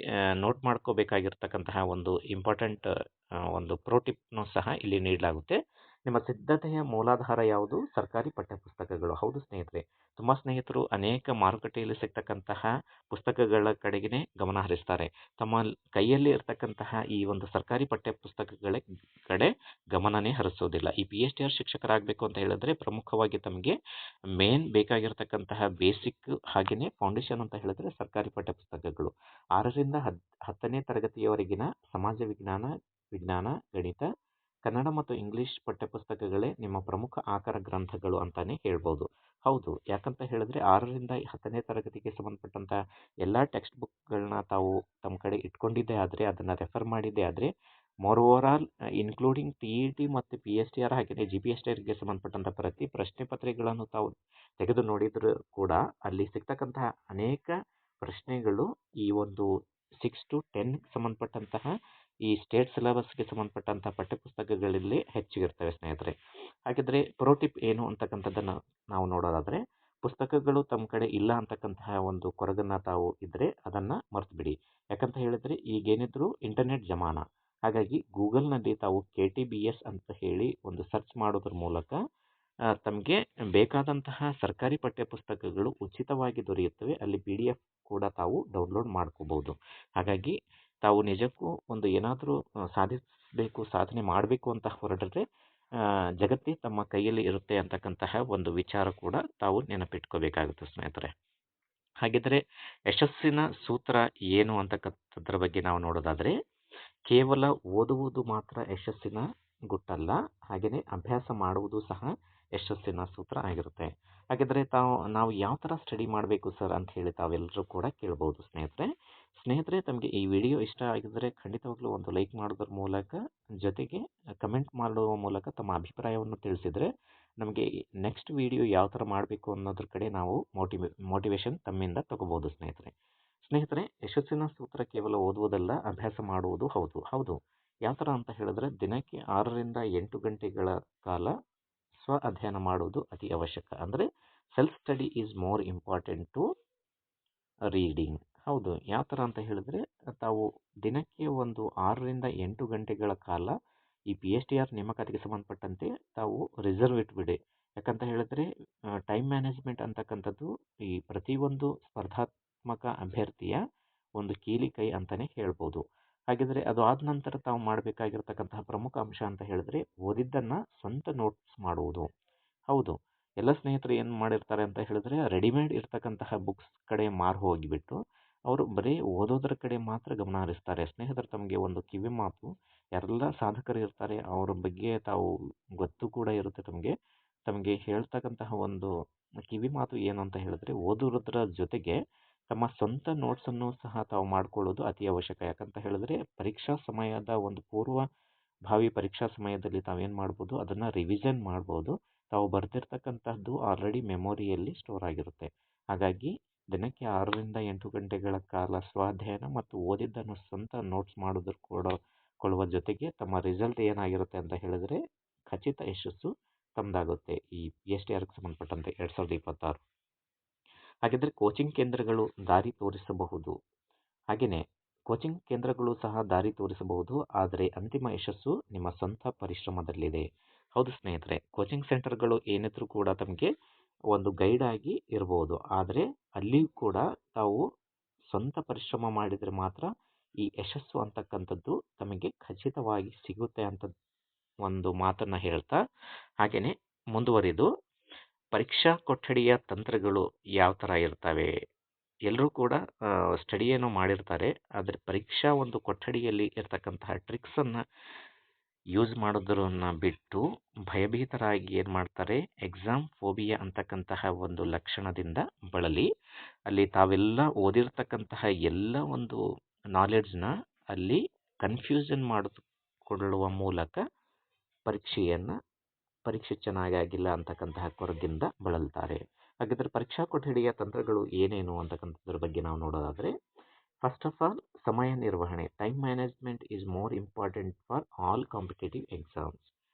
ನೋಟ್ ಮಾಡ್ಕೋಬೇಕಾಗಿರ್ತಕ್ಕಂತಹ ಒಂದು ಇಂಪಾರ್ಟೆಂಟ್ ಒಂದು ಪ್ರೋ ಟಿಪ್ನು ಸಹ ಇಲ್ಲಿ ನೀಡಲಾಗುತ್ತೆ. ನಿಮ್ಮ ಸಿದ್ಧತೆಯ ಮೂಲಾಧಾರ ಯಾವುದು? ಸರ್ಕಾರಿ ಪಠ್ಯಪುಸ್ತಕಗಳು. ಹೌದು ಸ್ನೇಹಿತರೆ, ತುಂಬ ಸ್ನೇಹಿತರು ಅನೇಕ ಮಾರುಕಟ್ಟೆಯಲ್ಲಿ ಸಿಗ್ತಕ್ಕಂತಹ ಪುಸ್ತಕಗಳ ಕಡೆಗೆ ಗಮನ ಹರಿಸ್ತಾರೆ. ತಮ್ಮ ಕೈಯಲ್ಲಿ ಇರ್ತಕ್ಕಂತಹ ಈ ಒಂದು ಸರ್ಕಾರಿ ಪಠ್ಯಪುಸ್ತಕಗಳ ಕಡೆ ಗಮನನೇ ಹರಿಸೋದಿಲ್ಲ. ಈ PSTR ಶಿಕ್ಷಕರಾಗಬೇಕು ಅಂತ ಹೇಳಿದ್ರೆ ಪ್ರಮುಖವಾಗಿ ತಮಗೆ ಮೇನ್ ಬೇಕಾಗಿರ್ತಕ್ಕಂತಹ ಬೇಸಿಕ್ ಹಾಗೆಯೇ ಫೌಂಡೇಶನ್ ಅಂತ ಹೇಳಿದ್ರೆ ಸರ್ಕಾರಿ ಪಠ್ಯಪುಸ್ತಕಗಳು. 6ರಿಂದ 10ನೇ ತರಗತಿಯವರೆಗಿನ ಸಮಾಜ ವಿಜ್ಞಾನ, ವಿಜ್ಞಾನ, ಗಣಿತ, ಕನ್ನಡ ಮತ್ತು ಇಂಗ್ಲಿಷ್ ಪಠ್ಯಪುಸ್ತಕಗಳೇ ನಿಮ್ಮ ಪ್ರಮುಖ ಆಕರ ಗ್ರಂಥಗಳು ಅಂತಾನೆ ಹೇಳ್ಬೋದು. ಹೌದು, ಯಾಕಂತ ಹೇಳಿದ್ರೆ 6ರಿಂದ 10ನೇ ತರಗತಿಗೆ ಸಂಬಂಧಪಟ್ಟಂತ ಎಲ್ಲ ಟೆಕ್ಸ್ಟ್ ಬುಕ್ಗಳನ್ನ ತಾವು ತಮ್ಮ ಕಡೆ ಇಟ್ಕೊಂಡಿದ್ದೇ ಆದರೆ, ಅದನ್ನು ರೆಫರ್ ಮಾಡಿದ್ದೇ ಆದರೆ, more over all including TET ಮತ್ತು PSTR ಹಾಗೆಯೇ GPSTRಗೆ ಸಂಬಂಧಪಟ್ಟಂಥ ಪ್ರತಿ ಪ್ರಶ್ನೆ ಪತ್ರಿಕೆಗಳನ್ನು ತಾವು ತೆಗೆದು ನೋಡಿದರೂ ಕೂಡ ಅಲ್ಲಿ ಸಿಗ್ತಕ್ಕಂತಹ ಅನೇಕ ಪ್ರಶ್ನೆಗಳು ಈ ಒಂದು 6 to 10 ಸಂಬಂಧಪಟ್ಟಂತಹ ಈ ಸ್ಟೇಟ್ ಸಿಲೆಬಸ್ಗೆ ಸಂಬಂಧಪಟ್ಟಂಥ ಪಠ್ಯಪುಸ್ತಕಗಳಲ್ಲಿ ಹೆಚ್ಚಿಗಿರ್ತವೆ ಸ್ನೇಹಿತರೆ. ಹಾಗಿದ್ರೆ ಪ್ರೋ ಟಿಪ್ ಏನು ಅಂತಕ್ಕಂಥದ್ದನ್ನು ನಾವು ನೋಡೋದಾದರೆ, ಪುಸ್ತಕಗಳು ತಮ್ಮ ಕಡೆ ಇಲ್ಲ ಅಂತಕ್ಕಂತಹ ಒಂದು ಕೊರಗನ್ನು ತಾವು ಇದ್ದರೆ ಅದನ್ನು ಮರ್ತು ಬಿಡಿ. ಯಾಕಂತ ಹೇಳಿದರೆ ಈಗೇನಿದ್ರು ಇಂಟರ್ನೆಟ್ ಜಮಾನ. ಹಾಗಾಗಿ ಗೂಗಲ್ನಲ್ಲಿ ತಾವು KTBS ಅಂತ ಹೇಳಿ ಒಂದು ಸರ್ಚ್ ಮಾಡೋದ್ರ ಮೂಲಕ ತಮಗೆ ಬೇಕಾದಂತಹ ಸರ್ಕಾರಿ ಪಠ್ಯಪುಸ್ತಕಗಳು ಉಚಿತವಾಗಿ ದೊರೆಯುತ್ತವೆ. ಅಲ್ಲಿ PDF ಕೂಡ ತಾವು ಡೌನ್ಲೋಡ್ ಮಾಡ್ಕೋಬಹುದು. ಹಾಗಾಗಿ ತಾವು ನಿಜಕ್ಕೂ ಒಂದು ಏನಾದರೂ ಸಾಧಿಸಬೇಕು, ಸಾಧನೆ ಮಾಡಬೇಕು ಅಂತ ಹೊರಟಿದ್ರೆ ಜಗತ್ತೇ ತಮ್ಮ ಕೈಯಲ್ಲಿ ಇರುತ್ತೆ ಅಂತಕ್ಕಂತಹ ಒಂದು ವಿಚಾರ ಕೂಡ ತಾವು ನೆನಪಿಟ್ಕೋಬೇಕಾಗುತ್ತೆ ಸ್ನೇಹಿತರೆ. ಹಾಗಿದ್ರೆ ಯಶಸ್ಸಿನ ಸೂತ್ರ ಏನು ಅಂತಕ್ಕಂಥದ್ರ ಬಗ್ಗೆ ನಾವು ನೋಡೋದಾದರೆ, ಕೇವಲ ಓದುವುದು ಮಾತ್ರ ಯಶಸ್ಸಿನ ಗುಟ್ಟಲ್ಲ, ಹಾಗೆಯೇ ಅಭ್ಯಾಸ ಮಾಡುವುದು ಸಹ ಯಶಸ್ಸಿನ ಸೂತ್ರ ಆಗಿರುತ್ತೆ. ಹಾಗಿದ್ರೆ ನಾವು ಯಾವ ಥರ ಸ್ಟಡಿ ಮಾಡಬೇಕು ಸರ್ ಅಂತ ಹೇಳಿ ತಾವೆಲ್ಲರೂ ಕೂಡ ಕೇಳ್ಬೋದು ಸ್ನೇಹಿತರೆ. ತಮಗೆ ಈ ವಿಡಿಯೋ ಇಷ್ಟ ಆಗಿದ್ದರೆ ಖಂಡಿತವಾಗ್ಲೂ ಒಂದು ಲೈಕ್ ಮಾಡೋದ್ರ ಮೂಲಕ, ಜೊತೆಗೆ ಕಮೆಂಟ್ ಮಾಡುವ ಮೂಲಕ ತಮ್ಮ ಅಭಿಪ್ರಾಯವನ್ನು ತಿಳಿಸಿದರೆ ನಮಗೆ ನೆಕ್ಸ್ಟ್ ವಿಡಿಯೋ ಯಾವ ಥರ ಮಾಡಬೇಕು ಅನ್ನೋದ್ರ ಕಡೆ ನಾವು ಮೋಟಿವೇಶನ್ ತಮ್ಮಿಂದ ತಗೋಬೋದು ಸ್ನೇಹಿತರೆ. ಯಶಸ್ಸಿನ ಸೂತ್ರ ಕೇವಲ ಓದುವುದಲ್ಲ, ಅಭ್ಯಾಸ ಮಾಡುವುದು. ಹೌದು. ಯಾವ ಥರ ಅಂತ ಹೇಳಿದ್ರೆ, ದಿನಕ್ಕೆ 6ರಿಂದ 8 ಗಂಟೆಗಳ ಕಾಲ ಸ್ವ ಅಧ್ಯಯನ ಮಾಡುವುದು ಅತಿ ಅವಶ್ಯಕ. ಅಂದರೆ self study is more important to reading. ಹೌದು, ಯಾವ ಥರ ಅಂತ ಹೇಳಿದ್ರೆ, ತಾವು ದಿನಕ್ಕೆ ಒಂದು 6ರಿಂದ 8 ಗಂಟೆಗಳ ಕಾಲ ಈ PSTR ನೇಮಕಾತಿಗೆ ಸಂಬಂಧಪಟ್ಟಂತೆ ತಾವು ರಿಸರ್ವ್ ಇಟ್ಬಿಡಿ. ಯಾಕಂತ ಹೇಳಿದ್ರೆ ಟೈಮ್ ಮ್ಯಾನೇಜ್ಮೆಂಟ್ ಅಂತಕ್ಕಂಥದ್ದು ಈ ಪ್ರತಿಯೊಂದು ಸ್ಪರ್ಧಾತ್ಮಕ ಅಭ್ಯರ್ಥಿಯ ಒಂದು ಕೀಲಿ ಕೈ ಅಂತಲೇ ಹೇಳ್ಬೋದು. ಹಾಗಿದ್ರೆ ಅದು ಆದ ನಂತರ ತಾವು ಮಾಡಬೇಕಾಗಿರ್ತಕ್ಕಂತಹ ಪ್ರಮುಖ ಅಂಶ ಅಂತ ಹೇಳಿದ್ರೆ ಓದಿದ್ದನ್ನು ಸ್ವಂತ ನೋಟ್ಸ್ ಮಾಡುವುದು. ಹೌದು, ಎಲ್ಲ ಸ್ನೇಹಿತರು ಏನು ಮಾಡಿರ್ತಾರೆ ಅಂತ ಹೇಳಿದ್ರೆ ರೆಡಿಮೇಡ್ ಇರ್ತಕ್ಕಂತಹ ಬುಕ್ಸ್ ಕಡೆ ಮಾರು ಹೋಗಿಬಿಟ್ಟು ಅವರು ಬರೀ ಓದೋದ್ರ ಕಡೆ ಮಾತ್ರ ಗಮನ ಹರಿಸ್ತಾರೆ. ಸ್ನೇಹಿತರು, ತಮಗೆ ಒಂದು ಕಿವಿ ಮಾತು, ಯಾರೆಲ್ಲ ಸಾಧಕರು ಇರ್ತಾರೆ ಅವ್ರ ಬಗ್ಗೆ ತಾವು ಗೊತ್ತು ಕೂಡ ಇರುತ್ತೆ ತಮಗೆ ಹೇಳ್ತಕ್ಕಂತಹ ಒಂದು ಕಿವಿ ಮಾತು ಏನು ಅಂತ ಹೇಳಿದ್ರೆ, ಓದೋದ್ರ ಜೊತೆಗೆ ತಮ್ಮ ಸ್ವಂತ ನೋಟ್ಸನ್ನು ಸಹ ತಾವು ಮಾಡ್ಕೊಳ್ಳೋದು ಅತಿ ಅವಶ್ಯಕ. ಯಾಕಂತ ಹೇಳಿದ್ರೆ ಪರೀಕ್ಷಾ ಸಮಯದ ಒಂದು ಪೂರ್ವಭಾವಿ ಪರೀಕ್ಷಾ ಸಮಯದಲ್ಲಿ ತಾವೇನು ಮಾಡ್ಬೋದು, ಅದನ್ನು ರಿವಿಷನ್ ಮಾಡ್ಬೋದು. ತಾವು ಬರ್ತಿರ್ತಕ್ಕಂಥದ್ದು ಆಲ್ರೆಡಿ ಮೆಮೊರಿಯಲ್ಲಿ ಸ್ಟೋರ್ ಆಗಿರುತ್ತೆ. ಹಾಗಾಗಿ ದಿನಕ್ಕೆ 6ರಿಂದ 8 ಗಂಟೆಗಳ ಕಾಲ ಸ್ವಾಧ್ಯಯನ ಮತ್ತು ಓದಿದ್ದನ್ನು ಸ್ವಂತ ನೋಟ್ಸ್ ಕೊಳ್ಳುವ ಜೊತೆಗೆ ತಮ್ಮ ರಿಸಲ್ಟ್ ಏನಾಗಿರುತ್ತೆ ಅಂತ ಹೇಳಿದ್ರೆ ಖಚಿತ ಯಶಸ್ಸು ತಮ್ಮದಾಗುತ್ತೆ ಈ PSTRಗೆ ಸಂಬಂಧಪಟ್ಟಂತೆ 2026. ಹಾಗಿದ್ರೆ ಕೋಚಿಂಗ್ ಕೇಂದ್ರಗಳು ದಾರಿ ತೋರಿಸಬಹುದು. ಹಾಗೆಯೇ ಕೋಚಿಂಗ್ ಕೇಂದ್ರಗಳು ಸಹ ದಾರಿ ತೋರಿಸಬಹುದು, ಆದರೆ ಅಂತಿಮ ಯಶಸ್ಸು ನಿಮ್ಮ ಸ್ವಂತ ಪರಿಶ್ರಮದಲ್ಲಿದೆ. ಹೌದು ಸ್ನೇಹಿತರೆ, ಕೋಚಿಂಗ್ ಸೆಂಟರ್ಗಳು ಏನಿದ್ರೂ ಕೂಡ ತಮಗೆ ಒಂದು ಗೈಡ್ ಆಗಿ ಇರಬಹುದು, ಆದರೆ ಅಲ್ಲಿಯೂ ಕೂಡ ತಾವು ಸ್ವಂತ ಪರಿಶ್ರಮ ಮಾಡಿದರೆ ಮಾತ್ರ ಈ ಯಶಸ್ಸು ಅಂತಕ್ಕಂಥದ್ದು ತಮಗೆ ಖಚಿತವಾಗಿ ಸಿಗುತ್ತೆ ಅಂತ ಒಂದು ಮಾತನ್ನು ಹೇಳ್ತಾ, ಹಾಗೆಯೇ ಮುಂದುವರಿದು ಪರೀಕ್ಷಾ ಕೊಠಡಿಯ ತಂತ್ರಗಳು ಯಾವ ಥರ ಇರ್ತವೆ. ಎಲ್ಲರೂ ಕೂಡ ಸ್ಟಡಿಯನ್ನು ಮಾಡಿರ್ತಾರೆ, ಆದರೆ ಪರೀಕ್ಷಾ ಒಂದು ಕೊಠಡಿಯಲ್ಲಿ ಇರ್ತಕ್ಕಂತಹ ಟ್ರಿಕ್ಸನ್ನು ಯೂಸ್ ಮಾಡೋದನ್ನ ಬಿಟ್ಟು ಭಯಭೀತರಾಗಿ ಏನು ಮಾಡ್ತಾರೆ, ಎಕ್ಸಾಮ್ ಫೋಬಿಯಾ ಅಂತಕ್ಕಂತಹ ಒಂದು ಲಕ್ಷಣದಿಂದ ಬಳಲಿ ಅಲ್ಲಿ ತಾವೆಲ್ಲ ಓದಿರ್ತಕ್ಕಂತಹ ಎಲ್ಲ ಒಂದು ನಾಲೆಡ್ಜ್ನ ಅಲ್ಲಿ ಕನ್ಫ್ಯೂಷನ್ ಮಾಡಿಕೊಳ್ಳುವ ಮೂಲಕ ಪರೀಕ್ಷೆ ಚೆನ್ನಾಗಿಲ್ಲ ಅಂತಕ್ಕಂತಹ ಕೊರಗಿಂದ ಬಳಲ್ತಾರೆ. ಹಾಗಿದ್ರೆ ಪರೀಕ್ಷಾ ಕೊಠಡಿಯ ತಂತ್ರಗಳು ಏನೇನು ಅಂತಕ್ಕಂಥದ್ರ ಬಗ್ಗೆ ನಾವು ನೋಡೋದಾದರೆ, ಫಸ್ಟ್ ಆಫ್ ಆಲ್ ಸಮಯ ನಿರ್ವಹಣೆ, time management is more important for all competitive exams.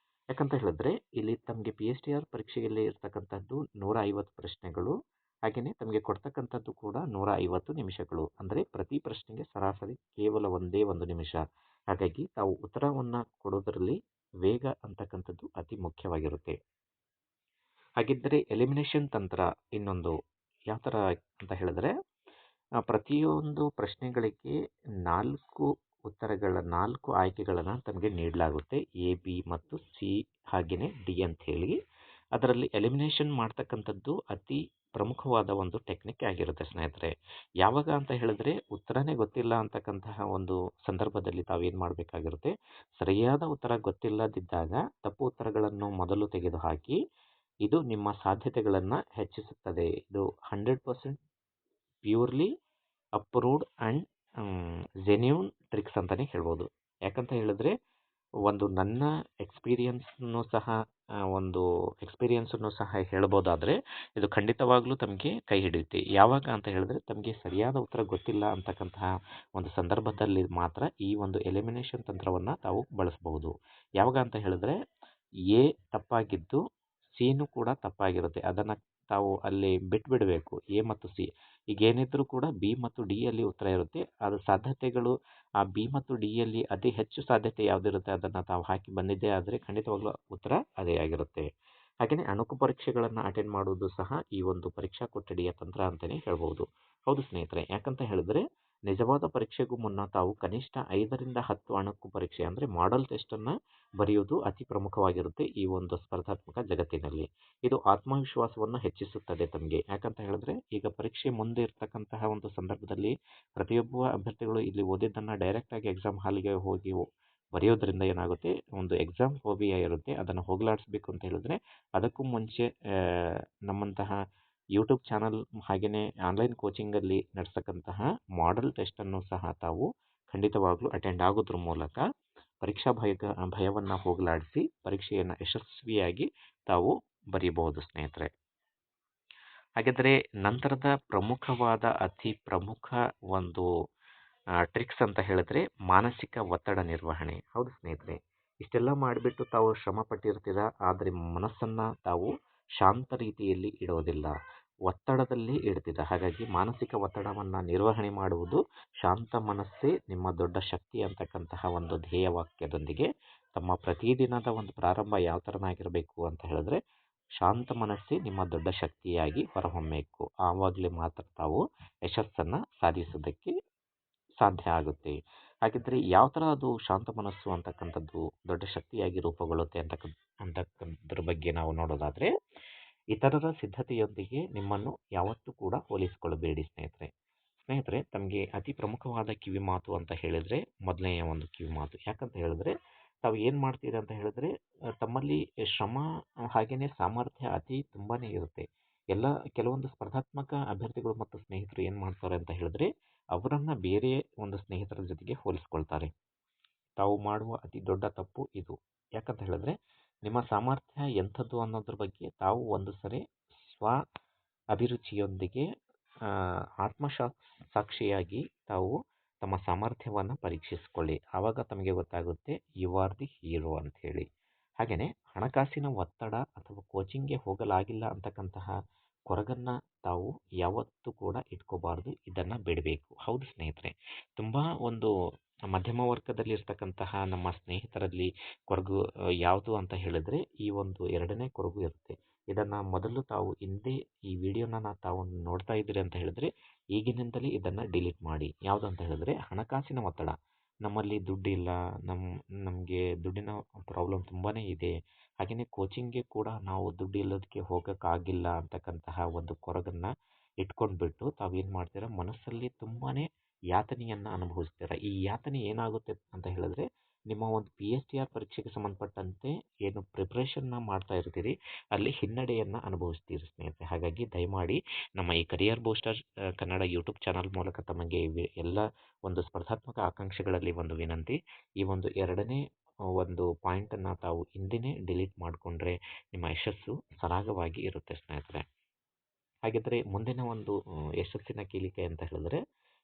ಯಾಕಂತ ಹೇಳಿದ್ರೆ ಇಲ್ಲಿ ತಮಗೆ PSTR ಪರೀಕ್ಷೆಯಲ್ಲಿ ಇರ್ತಕ್ಕಂಥದ್ದು 150 ಪ್ರಶ್ನೆಗಳು, ಹಾಗೆಯೇ ತಮಗೆ ಕೊಡ್ತಕ್ಕಂಥದ್ದು ಕೂಡ 150 ನಿಮಿಷಗಳು. ಅಂದರೆ ಪ್ರತಿ ಪ್ರಶ್ನೆಗೆ ಸರಾಸರಿ ಕೇವಲ ಒಂದೇ 1 ನಿಮಿಷ. ಹಾಗಾಗಿ ತಾವು ಉತ್ತರವನ್ನು ಕೊಡೋದರಲ್ಲಿ ವೇಗ ಅಂತಕ್ಕಂಥದ್ದು ಅತಿ ಮುಖ್ಯವಾಗಿರುತ್ತೆ. ಹಾಗಿದ್ದರೆ ಎಲಿಮಿನೇಷನ್ ತಂತ್ರ ಇನ್ನೊಂದು ಯಾವ ಥರ ಅಂತ ಹೇಳಿದ್ರೆ, ಪ್ರತಿಯೊಂದು ಪ್ರಶ್ನೆಗಳಿಗೆ 4 ಆಯ್ಕೆಗಳನ್ನು ತಮಗೆ ನೀಡಲಾಗುತ್ತೆ, A, B ಮತ್ತು C ಹಾಗೆಯೇ D ಅಂತ ಹೇಳಿ. ಅದರಲ್ಲಿ ಎಲಿಮಿನೇಷನ್ ಮಾಡ್ತಕ್ಕಂಥದ್ದು ಅತಿ ಪ್ರಮುಖವಾದ ಒಂದು ಟೆಕ್ನಿಕ್ ಆಗಿರುತ್ತೆ ಸ್ನೇಹಿತರೆ. ಯಾವಾಗ ಅಂತ ಹೇಳಿದ್ರೆ ಉತ್ತರನೇ ಗೊತ್ತಿಲ್ಲ ಅಂತಕ್ಕಂತಹ ಒಂದು ಸಂದರ್ಭದಲ್ಲಿ ತಾವೇನು ಮಾಡಬೇಕಾಗಿರುತ್ತೆ, ಸರಿಯಾದ ಉತ್ತರ ಗೊತ್ತಿಲ್ಲದಿದ್ದಾಗ ತಪ್ಪು ಉತ್ತರಗಳನ್ನು ಮೊದಲು ತೆಗೆದುಹಾಕಿ ಇದು ನಿಮ್ಮ ಸಾಧ್ಯತೆಗಳನ್ನು ಹೆಚ್ಚಿಸುತ್ತದೆ. ಇದು 100% purely approved and genuine tricks ಅಂತಲೇ ಹೇಳ್ಬೋದು. ಯಾಕಂತ ಹೇಳಿದ್ರೆ ಒಂದು ನನ್ನ ಎಕ್ಸ್ಪೀರಿಯನ್ಸನ್ನು ಸಹ ಹೇಳ್ಬೋದಾದರೆ ಇದು ಖಂಡಿತವಾಗ್ಲೂ ತಮಗೆ ಕೈ ಹಿಡಿಯುತ್ತೆ. ಯಾವಾಗ ಅಂತ ಹೇಳಿದ್ರೆ ತಮಗೆ ಸರಿಯಾದ ಉತ್ತರ ಗೊತ್ತಿಲ್ಲ ಅಂತಕ್ಕಂತಹ ಒಂದು ಸಂದರ್ಭದಲ್ಲಿ ಮಾತ್ರ ಈ ಒಂದು ಎಲಿಮಿನೇಷನ್ ತಂತ್ರವನ್ನು ತಾವು ಬಳಸಬಹುದು. ಯಾವಾಗ ಅಂತ ಹೇಳಿದ್ರೆ ಎ ತಪ್ಪಾಗಿದ್ದು ಸಿನೂ ಕೂಡ ತಪ್ಪಾಗಿರುತ್ತೆ, ಅದನ್ನು ತಾವು ಅಲ್ಲಿ ಬಿಟ್ಬಿಡಬೇಕು. ಎ ಮತ್ತು ಸಿ ಈಗ ಏನಿದ್ರೂ ಕೂಡ ಬಿ ಮತ್ತು ಡಿ ಯಲ್ಲಿ ಉತ್ತರ ಇರುತ್ತೆ. ಅದು ಸಾಧ್ಯತೆಗಳು ಆ ಬಿ ಮತ್ತು ಡಿ ಯಲ್ಲಿ ಅತಿ ಹೆಚ್ಚು ಸಾಧ್ಯತೆ ಯಾವುದಿರುತ್ತೆ ಅದನ್ನು ತಾವು ಹಾಕಿ ಬಂದಿದ್ದೇ ಆದರೆ ಖಂಡಿತವಾಗ್ಲೂ ಉತ್ತರ ಅದೇ ಆಗಿರುತ್ತೆ. ಹಾಗೆಯೇ ಅಣುಕು ಪರೀಕ್ಷೆಗಳನ್ನು ಅಟೆಂಡ್ ಮಾಡುವುದು ಸಹ ಈ ಒಂದು ಪರೀಕ್ಷಾ ಕೊಠಡಿಯ ತಂತ್ರ ಅಂತಲೇ ಹೇಳ್ಬೋದು. ಹೌದು ಸ್ನೇಹಿತರೆ, ಯಾಕಂತ ಹೇಳಿದ್ರೆ ನಿಜವಾದ ಪರೀಕ್ಷೆಗೂ ಮುನ್ನ ತಾವು ಕನಿಷ್ಠ 5ರಿಂದ 10 ಅಣುಕು ಪರೀಕ್ಷೆ ಅಂದರೆ ಮಾಡೆಲ್ ಟೆಸ್ಟನ್ನು ಬರೆಯುವುದು ಅತಿ ಪ್ರಮುಖವಾಗಿರುತ್ತೆ ಈ ಒಂದು ಸ್ಪರ್ಧಾತ್ಮಕ ಜಗತ್ತಿನಲ್ಲಿ. ಇದು ಆತ್ಮವಿಶ್ವಾಸವನ್ನು ಹೆಚ್ಚಿಸುತ್ತದೆ ತಮಗೆ. ಯಾಕಂತ ಹೇಳಿದ್ರೆ ಈಗ ಪರೀಕ್ಷೆ ಮುಂದೆ ಇರ್ತಕ್ಕಂತಹ ಒಂದು ಸಂದರ್ಭದಲ್ಲಿ ಪ್ರತಿಯೊಬ್ಬ ಅಭ್ಯರ್ಥಿಗಳು ಇಲ್ಲಿ ಓದಿದ್ದನ್ನು ಡೈರೆಕ್ಟಾಗಿ ಎಕ್ಸಾಮ್ ಹಾಲಿಗೆ ಹೋಗಿ ಬರೆಯೋದ್ರಿಂದ ಏನಾಗುತ್ತೆ, ಒಂದು ಎಕ್ಸಾಮ್ ಫೋಬಿಯಾ ಇರುತ್ತೆ, ಅದನ್ನು ಹೋಗಲಾಡಿಸ್ಬೇಕು ಅಂತ ಹೇಳಿದ್ರೆ ಅದಕ್ಕೂ ಮುಂಚೆ ನಮ್ಮಂತಹ ಯೂಟ್ಯೂಬ್ ಚಾನಲ್ ಹಾಗೆಯೇ ಆನ್ಲೈನ್ ಕೋಚಿಂಗಲ್ಲಿ ನಡೆಸ್ತಕ್ಕಂತಹ ಮಾಡೆಲ್ ಟೆಸ್ಟನ್ನು ಸಹ ತಾವು ಖಂಡಿತವಾಗ್ಲೂ ಅಟೆಂಡ್ ಆಗೋದ್ರ ಮೂಲಕ ಪರೀಕ್ಷಾ ಭಯವನ್ನು ಹೋಗಲಾಡಿಸಿ ಪರೀಕ್ಷೆಯನ್ನು ಯಶಸ್ವಿಯಾಗಿ ತಾವು ಬರೀಬಹುದು ಸ್ನೇಹಿತರೆ. ಹಾಗಾದರೆ ನಂತರದ ಪ್ರಮುಖವಾದ ಅತಿ ಪ್ರಮುಖ ಒಂದು ಟ್ರಿಕ್ಸ್ ಅಂತ ಹೇಳಿದ್ರೆ ಮಾನಸಿಕ ಒತ್ತಡ ನಿರ್ವಹಣೆ. ಹೌದು ಸ್ನೇಹಿತರೆ, ಇಷ್ಟೆಲ್ಲ ಮಾಡಿಬಿಟ್ಟು ತಾವು ಶ್ರಮ ಪಟ್ಟಿರ್ತೀರ, ಆದರೆ ಮನಸ್ಸನ್ನು ತಾವು ಶಾಂತ ರೀತಿಯಲ್ಲಿ ಇಡೋದಿಲ್ಲ, ಒತ್ತಡದಲ್ಲಿ ಇಡ್ತೀರ. ಹಾಗಾಗಿ ಮಾನಸಿಕ ಒತ್ತಡವನ್ನು ನಿರ್ವಹಣೆ ಮಾಡುವುದು ಶಾಂತ ಮನಸ್ಸೇ ನಿಮ್ಮ ದೊಡ್ಡ ಶಕ್ತಿ ಅಂತಕ್ಕಂತಹ ಒಂದು ಧ್ಯೇಯವಾಕ್ಯದೊಂದಿಗೆ ತಮ್ಮ ಪ್ರತಿದಿನದ ಒಂದು ಪ್ರಾರಂಭ ಯಾವ ಥರನಾಗಿರಬೇಕು ಅಂತ ಹೇಳಿದ್ರೆ ಶಾಂತ ಮನಸ್ಸೇ ನಿಮ್ಮ ದೊಡ್ಡ ಶಕ್ತಿಯಾಗಿ ಹೊರಹೊಮ್ಮಬೇಕು. ಆವಾಗಲೇ ಮಾತ್ರ ತಾವು ಯಶಸ್ಸನ್ನು ಸಾಧಿಸೋದಕ್ಕೆ ಸಾಧ್ಯ ಆಗುತ್ತೆ. ಹಾಗಿದ್ರೆ ಯಾವ ಥರ ಅದು ಶಾಂತ ಮನಸ್ಸು ಅಂತಕ್ಕಂಥದ್ದು ದೊಡ್ಡ ಶಕ್ತಿಯಾಗಿ ರೂಪುಗೊಳ್ಳುತ್ತೆ ಅಂತಕ್ಕಂಥದ್ರ ಬಗ್ಗೆ ನಾವು ನೋಡೋದಾದರೆ, ಇತರರ ಸಿದ್ಧತೆಯೊಂದಿಗೆ ನಿಮ್ಮನ್ನು ಯಾವತ್ತೂ ಕೂಡ ಹೋಲಿಸಿಕೊಳ್ಳಬೇಡಿ ಸ್ನೇಹಿತರೆ. ತಮಗೆ ಅತಿ ಪ್ರಮುಖವಾದ ಕಿವಿ ಮಾತು ಅಂತ ಹೇಳಿದರೆ ಮೊದಲನೆಯ ಒಂದು ಕಿವಿ ಮಾತು. ಯಾಕಂತ ಹೇಳಿದ್ರೆ ತಾವು ಏನು ಮಾಡ್ತೀರಾ ಅಂತ ಹೇಳಿದ್ರೆ ತಮ್ಮಲ್ಲಿ ಶ್ರಮ ಹಾಗೆಯೇ ಸಾಮರ್ಥ್ಯ ತುಂಬಾ ಇರುತ್ತೆ. ಕೆಲವೊಂದು ಸ್ಪರ್ಧಾತ್ಮಕ ಅಭ್ಯರ್ಥಿಗಳು ಮತ್ತು ಸ್ನೇಹಿತರು ಏನು ಮಾಡ್ತಾರೆ ಅಂತ ಹೇಳಿದ್ರೆ ಅವರನ್ನು ಬೇರೆ ಒಂದು ಸ್ನೇಹಿತರ ಜೊತೆಗೆ ಹೋಲಿಸ್ಕೊಳ್ತಾರೆ. ತಾವು ಮಾಡುವ ಅತಿ ದೊಡ್ಡ ತಪ್ಪು ಇದು. ಯಾಕಂತ ಹೇಳಿದ್ರೆ ನಿಮ್ಮ ಸಾಮರ್ಥ್ಯ ಎಂಥದ್ದು ಅನ್ನೋದ್ರ ಬಗ್ಗೆ ತಾವು ಒಂದು ಸರಿ ಸ್ವ ಅಭಿರುಚಿಯೊಂದಿಗೆ ಸಾಕ್ಷಿಯಾಗಿ ತಾವು ತಮ್ಮ ಸಾಮರ್ಥ್ಯವನ್ನು ಪರೀಕ್ಷಿಸಿಕೊಳ್ಳಿ. ಆವಾಗ ತಮಗೆ ಗೊತ್ತಾಗುತ್ತೆ ಯು ಆರ್ ದಿ ಹೀರೋ ಅಂಥೇಳಿ. ಹಾಗೆಯೇ ಹಣಕಾಸಿನ ಒತ್ತಡ ಅಥವಾ ಕೋಚಿಂಗ್ಗೆ ಹೋಗಲಾಗಿಲ್ಲ ಅಂತಕ್ಕಂತಹ ಕೊರಗನ್ನು ತಾವು ಯಾವತ್ತೂ ಕೂಡ ಇಟ್ಕೋಬಾರ್ದು, ಇದನ್ನು ಬಿಡಬೇಕು. ಹೌದು ಸ್ನೇಹಿತರೆ, ತುಂಬ ಒಂದು ಮಧ್ಯಮ ವರ್ಗದಲ್ಲಿ ಇರ್ತಕ್ಕಂತಹ ನಮ್ಮ ಸ್ನೇಹಿತರಲ್ಲಿ ಕೊರಗು ಯಾವುದು ಅಂತ ಹೇಳಿದ್ರೆ ಈ ಒಂದು 2ನೇ ಕೊರಗು ಇರುತ್ತೆ. ಇದನ್ನು ಮೊದಲು ತಾವು ಹಿಂದೆ ಈ ವಿಡಿಯೋನ ತಾವು ನೋಡ್ತಾ ಇದ್ದೀರಿ ಅಂತ ಹೇಳಿದ್ರೆ ಈಗಿನಿಂದಲೇ ಇದನ್ನು ಡಿಲೀಟ್ ಮಾಡಿ. ಯಾವುದು ಅಂತ ಹೇಳಿದ್ರೆ ಹಣಕಾಸಿನ ಒತ್ತಡ. ನಮ್ಮಲ್ಲಿ ದುಡ್ಡಿಲ್ಲ, ನಮಗೆ ದುಡ್ಡಿನ ಪ್ರಾಬ್ಲಮ್ ತುಂಬಾ ಇದೆ, ಹಾಗೆಯೇ ಕೋಚಿಂಗ್ಗೆ ಕೂಡ ನಾವು ದುಡ್ಡು ಇಲ್ಲದಕ್ಕೆ ಹೋಗೋಕ್ಕಾಗಿಲ್ಲ ಅಂತಕ್ಕಂತಹ ಒಂದು ಕೊರಗನ್ನು ಇಟ್ಕೊಂಡ್ಬಿಟ್ಟು ತಾವೇನು ಮಾಡ್ತೀರಾ, ಮನಸ್ಸಲ್ಲಿ ತುಂಬಾ ಯಾತನೆಯನ್ನು ಅನುಭವಿಸ್ತೀರ. ಈ ಯಾತನೆ ಏನಾಗುತ್ತೆ ಅಂತ ಹೇಳಿದ್ರೆ ನಿಮ್ಮ ಒಂದು PSTR ಪರೀಕ್ಷೆಗೆ ಸಂಬಂಧಪಟ್ಟಂತೆ ಏನು ಪ್ರಿಪ್ರೇಷನ್ನ ಮಾಡ್ತಾ ಇರ್ತೀರಿ ಅಲ್ಲಿ ಹಿನ್ನಡೆಯನ್ನು ಅನುಭವಿಸ್ತೀರಿ ಸ್ನೇಹಿತರೆ. ಹಾಗಾಗಿ ದಯಮಾಡಿ ನಮ್ಮ ಈ career booster Kannada YouTube channel ಮೂಲಕ ತಮಗೆ ಎಲ್ಲ ಒಂದು ಸ್ಪರ್ಧಾತ್ಮಕ ಆಕಾಂಕ್ಷೆಗಳಲ್ಲಿ ಒಂದು ವಿನಂತಿ, ಈ ಒಂದು 2ನೇ ಒಂದು ಪಾಯಿಂಟನ್ನು ತಾವು ಹಿಂದೆಯೇ ಡಿಲೀಟ್ ಮಾಡಿಕೊಂಡ್ರೆ ನಿಮ್ಮ ಯಶಸ್ಸು ಸರಾಗವಾಗಿ ಇರುತ್ತೆ ಸ್ನೇಹಿತರೆ. ಹಾಗಿದ್ದರೆ ಮುಂದಿನ ಒಂದು ಯಶಸ್ಸಿನ ಕೀಲಿಕೆ ಅಂತ ಹೇಳಿದ್ರೆ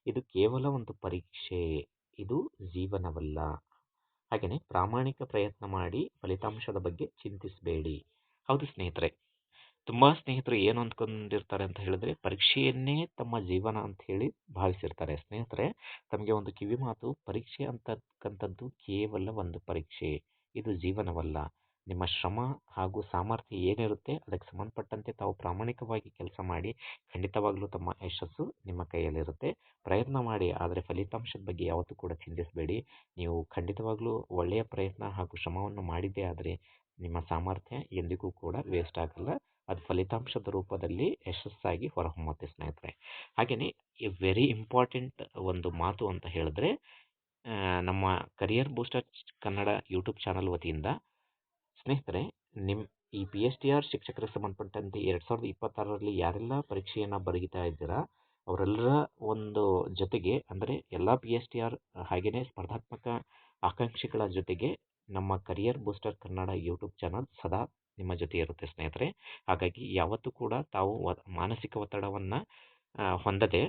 ಇದು ಕೇವಲ ಒಂದು ಪರೀಕ್ಷೆ, ಇದು ಜೀವನವಲ್ಲ. ಹಾಗೆಯೇ ಪ್ರಾಮಾಣಿಕ ಪ್ರಯತ್ನ ಮಾಡಿ ಫಲಿತಾಂಶದ ಬಗ್ಗೆ ಚಿಂತಿಸಬೇಡಿ. ಹೌದು ಸ್ನೇಹಿತರೆ, ತುಂಬ ಸ್ನೇಹಿತರು ಏನು ಅಂದ್ಕೊಂಡಿರ್ತಾರೆ ಅಂತ ಹೇಳಿದ್ರೆ ಪರೀಕ್ಷೆಯನ್ನೇ ತಮ್ಮ ಜೀವನ ಅಂತ ಹೇಳಿ ಭಾವಿಸಿರ್ತಾರೆ. ಸ್ನೇಹಿತರೆ, ತಮಗೆ ಒಂದು ಕಿವಿ ಮಾತು, ಪರೀಕ್ಷೆ ಅಂತಕ್ಕಂಥದ್ದು ಕೇವಲ ಒಂದು ಪರೀಕ್ಷೆ, ಇದು ಜೀವನವಲ್ಲ. ನಿಮ್ಮ ಶ್ರಮ ಹಾಗೂ ಸಾಮರ್ಥ್ಯ ಏನಿರುತ್ತೆ ಅದಕ್ಕೆ ಸಂಬಂಧಪಟ್ಟಂತೆ ತಾವು ಪ್ರಾಮಾಣಿಕವಾಗಿ ಕೆಲಸ ಮಾಡಿ ಖಂಡಿತವಾಗ್ಲೂ ತಮ್ಮ ಯಶಸ್ಸು ನಿಮ್ಮ ಕೈಯಲ್ಲಿರುತ್ತೆ. ಪ್ರಯತ್ನ ಮಾಡಿ, ಆದರೆ ಫಲಿತಾಂಶದ ಬಗ್ಗೆ ಯಾವತ್ತೂ ಕೂಡ ಚಿಂತಿಸಬೇಡಿ. ನೀವು ಖಂಡಿತವಾಗ್ಲೂ ಒಳ್ಳೆಯ ಪ್ರಯತ್ನ ಹಾಗೂ ಶ್ರಮವನ್ನು ಮಾಡಿದ್ದೇ ಆದರೆ ನಿಮ್ಮ ಸಾಮರ್ಥ್ಯ ಎಂದಿಗೂ ಕೂಡ ವೇಸ್ಟ್ ಆಗಲ್ಲ. ಅದು ಫಲಿತಾಂಶದ ರೂಪದಲ್ಲಿ ಯಶಸ್ಸಾಗಿ ಹೊರಹೊಮ್ಮುತ್ತೆ ಸ್ನೇಹಿತರೆ. ಹಾಗೆಯೇ ವೆರಿ ಇಂಪಾರ್ಟೆಂಟ್ ಒಂದು ಮಾತು ಅಂತ ಹೇಳಿದ್ರೆ, ನಮ್ಮ career booster Kannada YouTube channel ವತಿಯಿಂದ ಸ್ನೇಹಿತರೆ, ಈ PSTR ಶಿಕ್ಷಕರಿಗೆ ಸಂಬಂಧಪಟ್ಟಂತೆ 2026ರಲ್ಲಿ ಯಾರೆಲ್ಲ ಪರೀಕ್ಷೆಯನ್ನು ಬರೀತಾ ಇದ್ದೀರಾ ಅವರೆಲ್ಲರ ಒಂದು ಜೊತೆಗೆ, ಅಂದರೆ ಎಲ್ಲ PSTR ಹಾಗೆಯೇ ಸ್ಪರ್ಧಾತ್ಮಕ ಆಕಾಂಕ್ಷಿಗಳ ಜೊತೆಗೆ ನಮ್ಮ career booster Kannada YouTube channel ಸದಾ ನಿಮ್ಮ ಜೊತೆ ಇರುತ್ತೆ ಸ್ನೇಹಿತರೆ. ಹಾಗಾಗಿ ಯಾವತ್ತೂ ಕೂಡ ತಾವು ಮಾನಸಿಕ ಒತ್ತಡವನ್ನು ಹೊಂದದೆ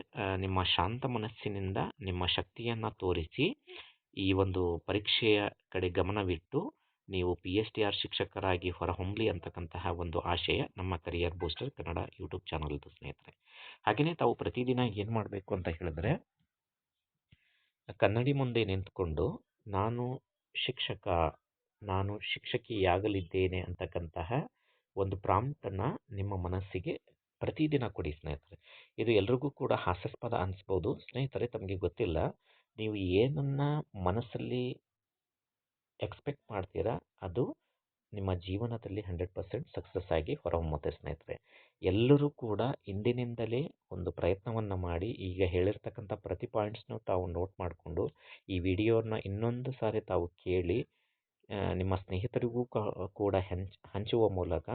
ನಿಮ್ಮ ಶಾಂತ ಮನಸ್ಸಿನಿಂದ ನಿಮ್ಮ ಶಕ್ತಿಯನ್ನು ತೋರಿಸಿ ಈ ಒಂದು ಪರೀಕ್ಷೆಯ ಕಡೆ ಗಮನವಿಟ್ಟು ನೀವು PSTR ಶಿಕ್ಷಕರಾಗಿ ಹೊರಹೊಮ್ಮಲಿ ಅಂತಕ್ಕಂತಹ ಒಂದು ಆಶಯ ನಮ್ಮ ಕರಿಯರ್ ಬೂಸ್ಟರ್ ಕನ್ನಡ ಯೂಟ್ಯೂಬ್ ಚಾನಲ್ದು ಸ್ನೇಹಿತರೆ. ಹಾಗೆಯೇ ತಾವು ಪ್ರತಿದಿನ ಏನು ಮಾಡಬೇಕು ಅಂತ ಹೇಳಿದ್ರೆ, ಕನ್ನಡಿ ಮುಂದೆ ನಿಂತ್ಕೊಂಡು ನಾನು ಶಿಕ್ಷಕ, ನಾನು ಶಿಕ್ಷಕಿಯಾಗಲಿದ್ದೇನೆ ಅಂತಕ್ಕಂತಹ ಒಂದು ಪ್ರಾಂಪ್ಟನ್ನು ನಿಮ್ಮ ಮನಸ್ಸಿಗೆ ಪ್ರತಿದಿನ ಕೊಡಿ ಸ್ನೇಹಿತರೆ. ಇದು ಎಲ್ರಿಗೂ ಕೂಡ ಹಾಸ್ಯಾಸ್ಪದ ಅನಿಸ್ಬೋದು ಸ್ನೇಹಿತರೆ. ತಮಗೆ ಗೊತ್ತಿಲ್ಲ, ನೀವು ಏನನ್ನ ಮನಸ್ಸಲ್ಲಿ ಎಕ್ಸ್ಪೆಕ್ಟ್ ಮಾಡ್ತೀರಾ ಅದು ನಿಮ್ಮ ಜೀವನದಲ್ಲಿ 100% ಸಕ್ಸಸ್ ಆಗಿ ಹೊರಹೊಮ್ಮುತ್ತೆ ಸ್ನೇಹಿತರೆ. ಎಲ್ಲರೂ ಕೂಡ ಇಂದಿನಿಂದಲೇ ಒಂದು ಪ್ರಯತ್ನವನ್ನು ಮಾಡಿ, ಈಗ ಹೇಳಿರ್ತಕ್ಕಂಥ ಪ್ರತಿ ಪಾಯಿಂಟ್ಸ್ನು ತಾವು ನೋಟ್ ಮಾಡಿಕೊಂಡು ಈ ವಿಡಿಯೋನ ಇನ್ನೊಂದು ಸಾರಿ ತಾವು ಕೇಳಿ ನಿಮ್ಮ ಸ್ನೇಹಿತರಿಗೂ ಕೂಡ ಹಂಚುವ ಮೂಲಕ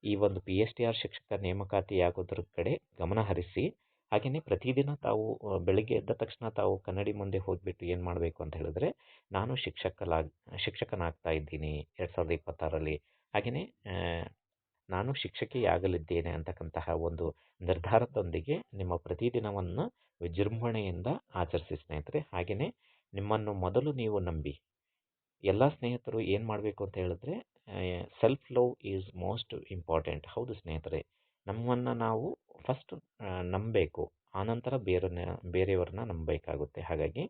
ಈ ಒಂದು PSTR ಶಿಕ್ಷಕ ನೇಮಕಾತಿಯಾಗೋದ್ರ ಕಡೆ ಗಮನ ಹರಿಸಿ. ಹಾಗೆಯೇ ಪ್ರತಿದಿನ ತಾವು ಬೆಳಗ್ಗೆ ಎದ್ದ ತಕ್ಷಣ ತಾವು ಕನ್ನಡಿ ಮುಂದೆ ಹೋಗಿಬಿಟ್ಟು ಏನು ಮಾಡಬೇಕು ಅಂತ ಹೇಳಿದ್ರೆ, ನಾನು ಶಿಕ್ಷಕನಾಗ್ತಾ ಇದ್ದೀನಿ 2026ರಲ್ಲಿ, ಹಾಗೆಯೇ ನಾನು ಶಿಕ್ಷಕಿಯಾಗಲಿದ್ದೇನೆ ಅಂತಕ್ಕಂತಹ ಒಂದು ನಿರ್ಧಾರದೊಂದಿಗೆ ನಿಮ್ಮ ಪ್ರತಿದಿನವನ್ನು ವಿಜೃಂಭಣೆಯಿಂದ ಆಚರಿಸಿ ಸ್ನೇಹಿತರೆ. ಹಾಗೆಯೇ ನಿಮ್ಮನ್ನು ಮೊದಲು ನೀವು ನಂಬಿ. ಎಲ್ಲ ಸ್ನೇಹಿತರು ಏನು ಮಾಡಬೇಕು ಅಂತ ಹೇಳಿದ್ರೆ, self love is most important. ಹೌದು ಸ್ನೇಹಿತರೆ, ನಮ್ಮನ್ನು ನಾವು ಫಸ್ಟ್ ನಂಬಬೇಕು, ಆನಂತರ ಬೇರೆಯವ್ರನ್ನ ನಂಬಬೇಕಾಗುತ್ತೆ. ಹಾಗಾಗಿ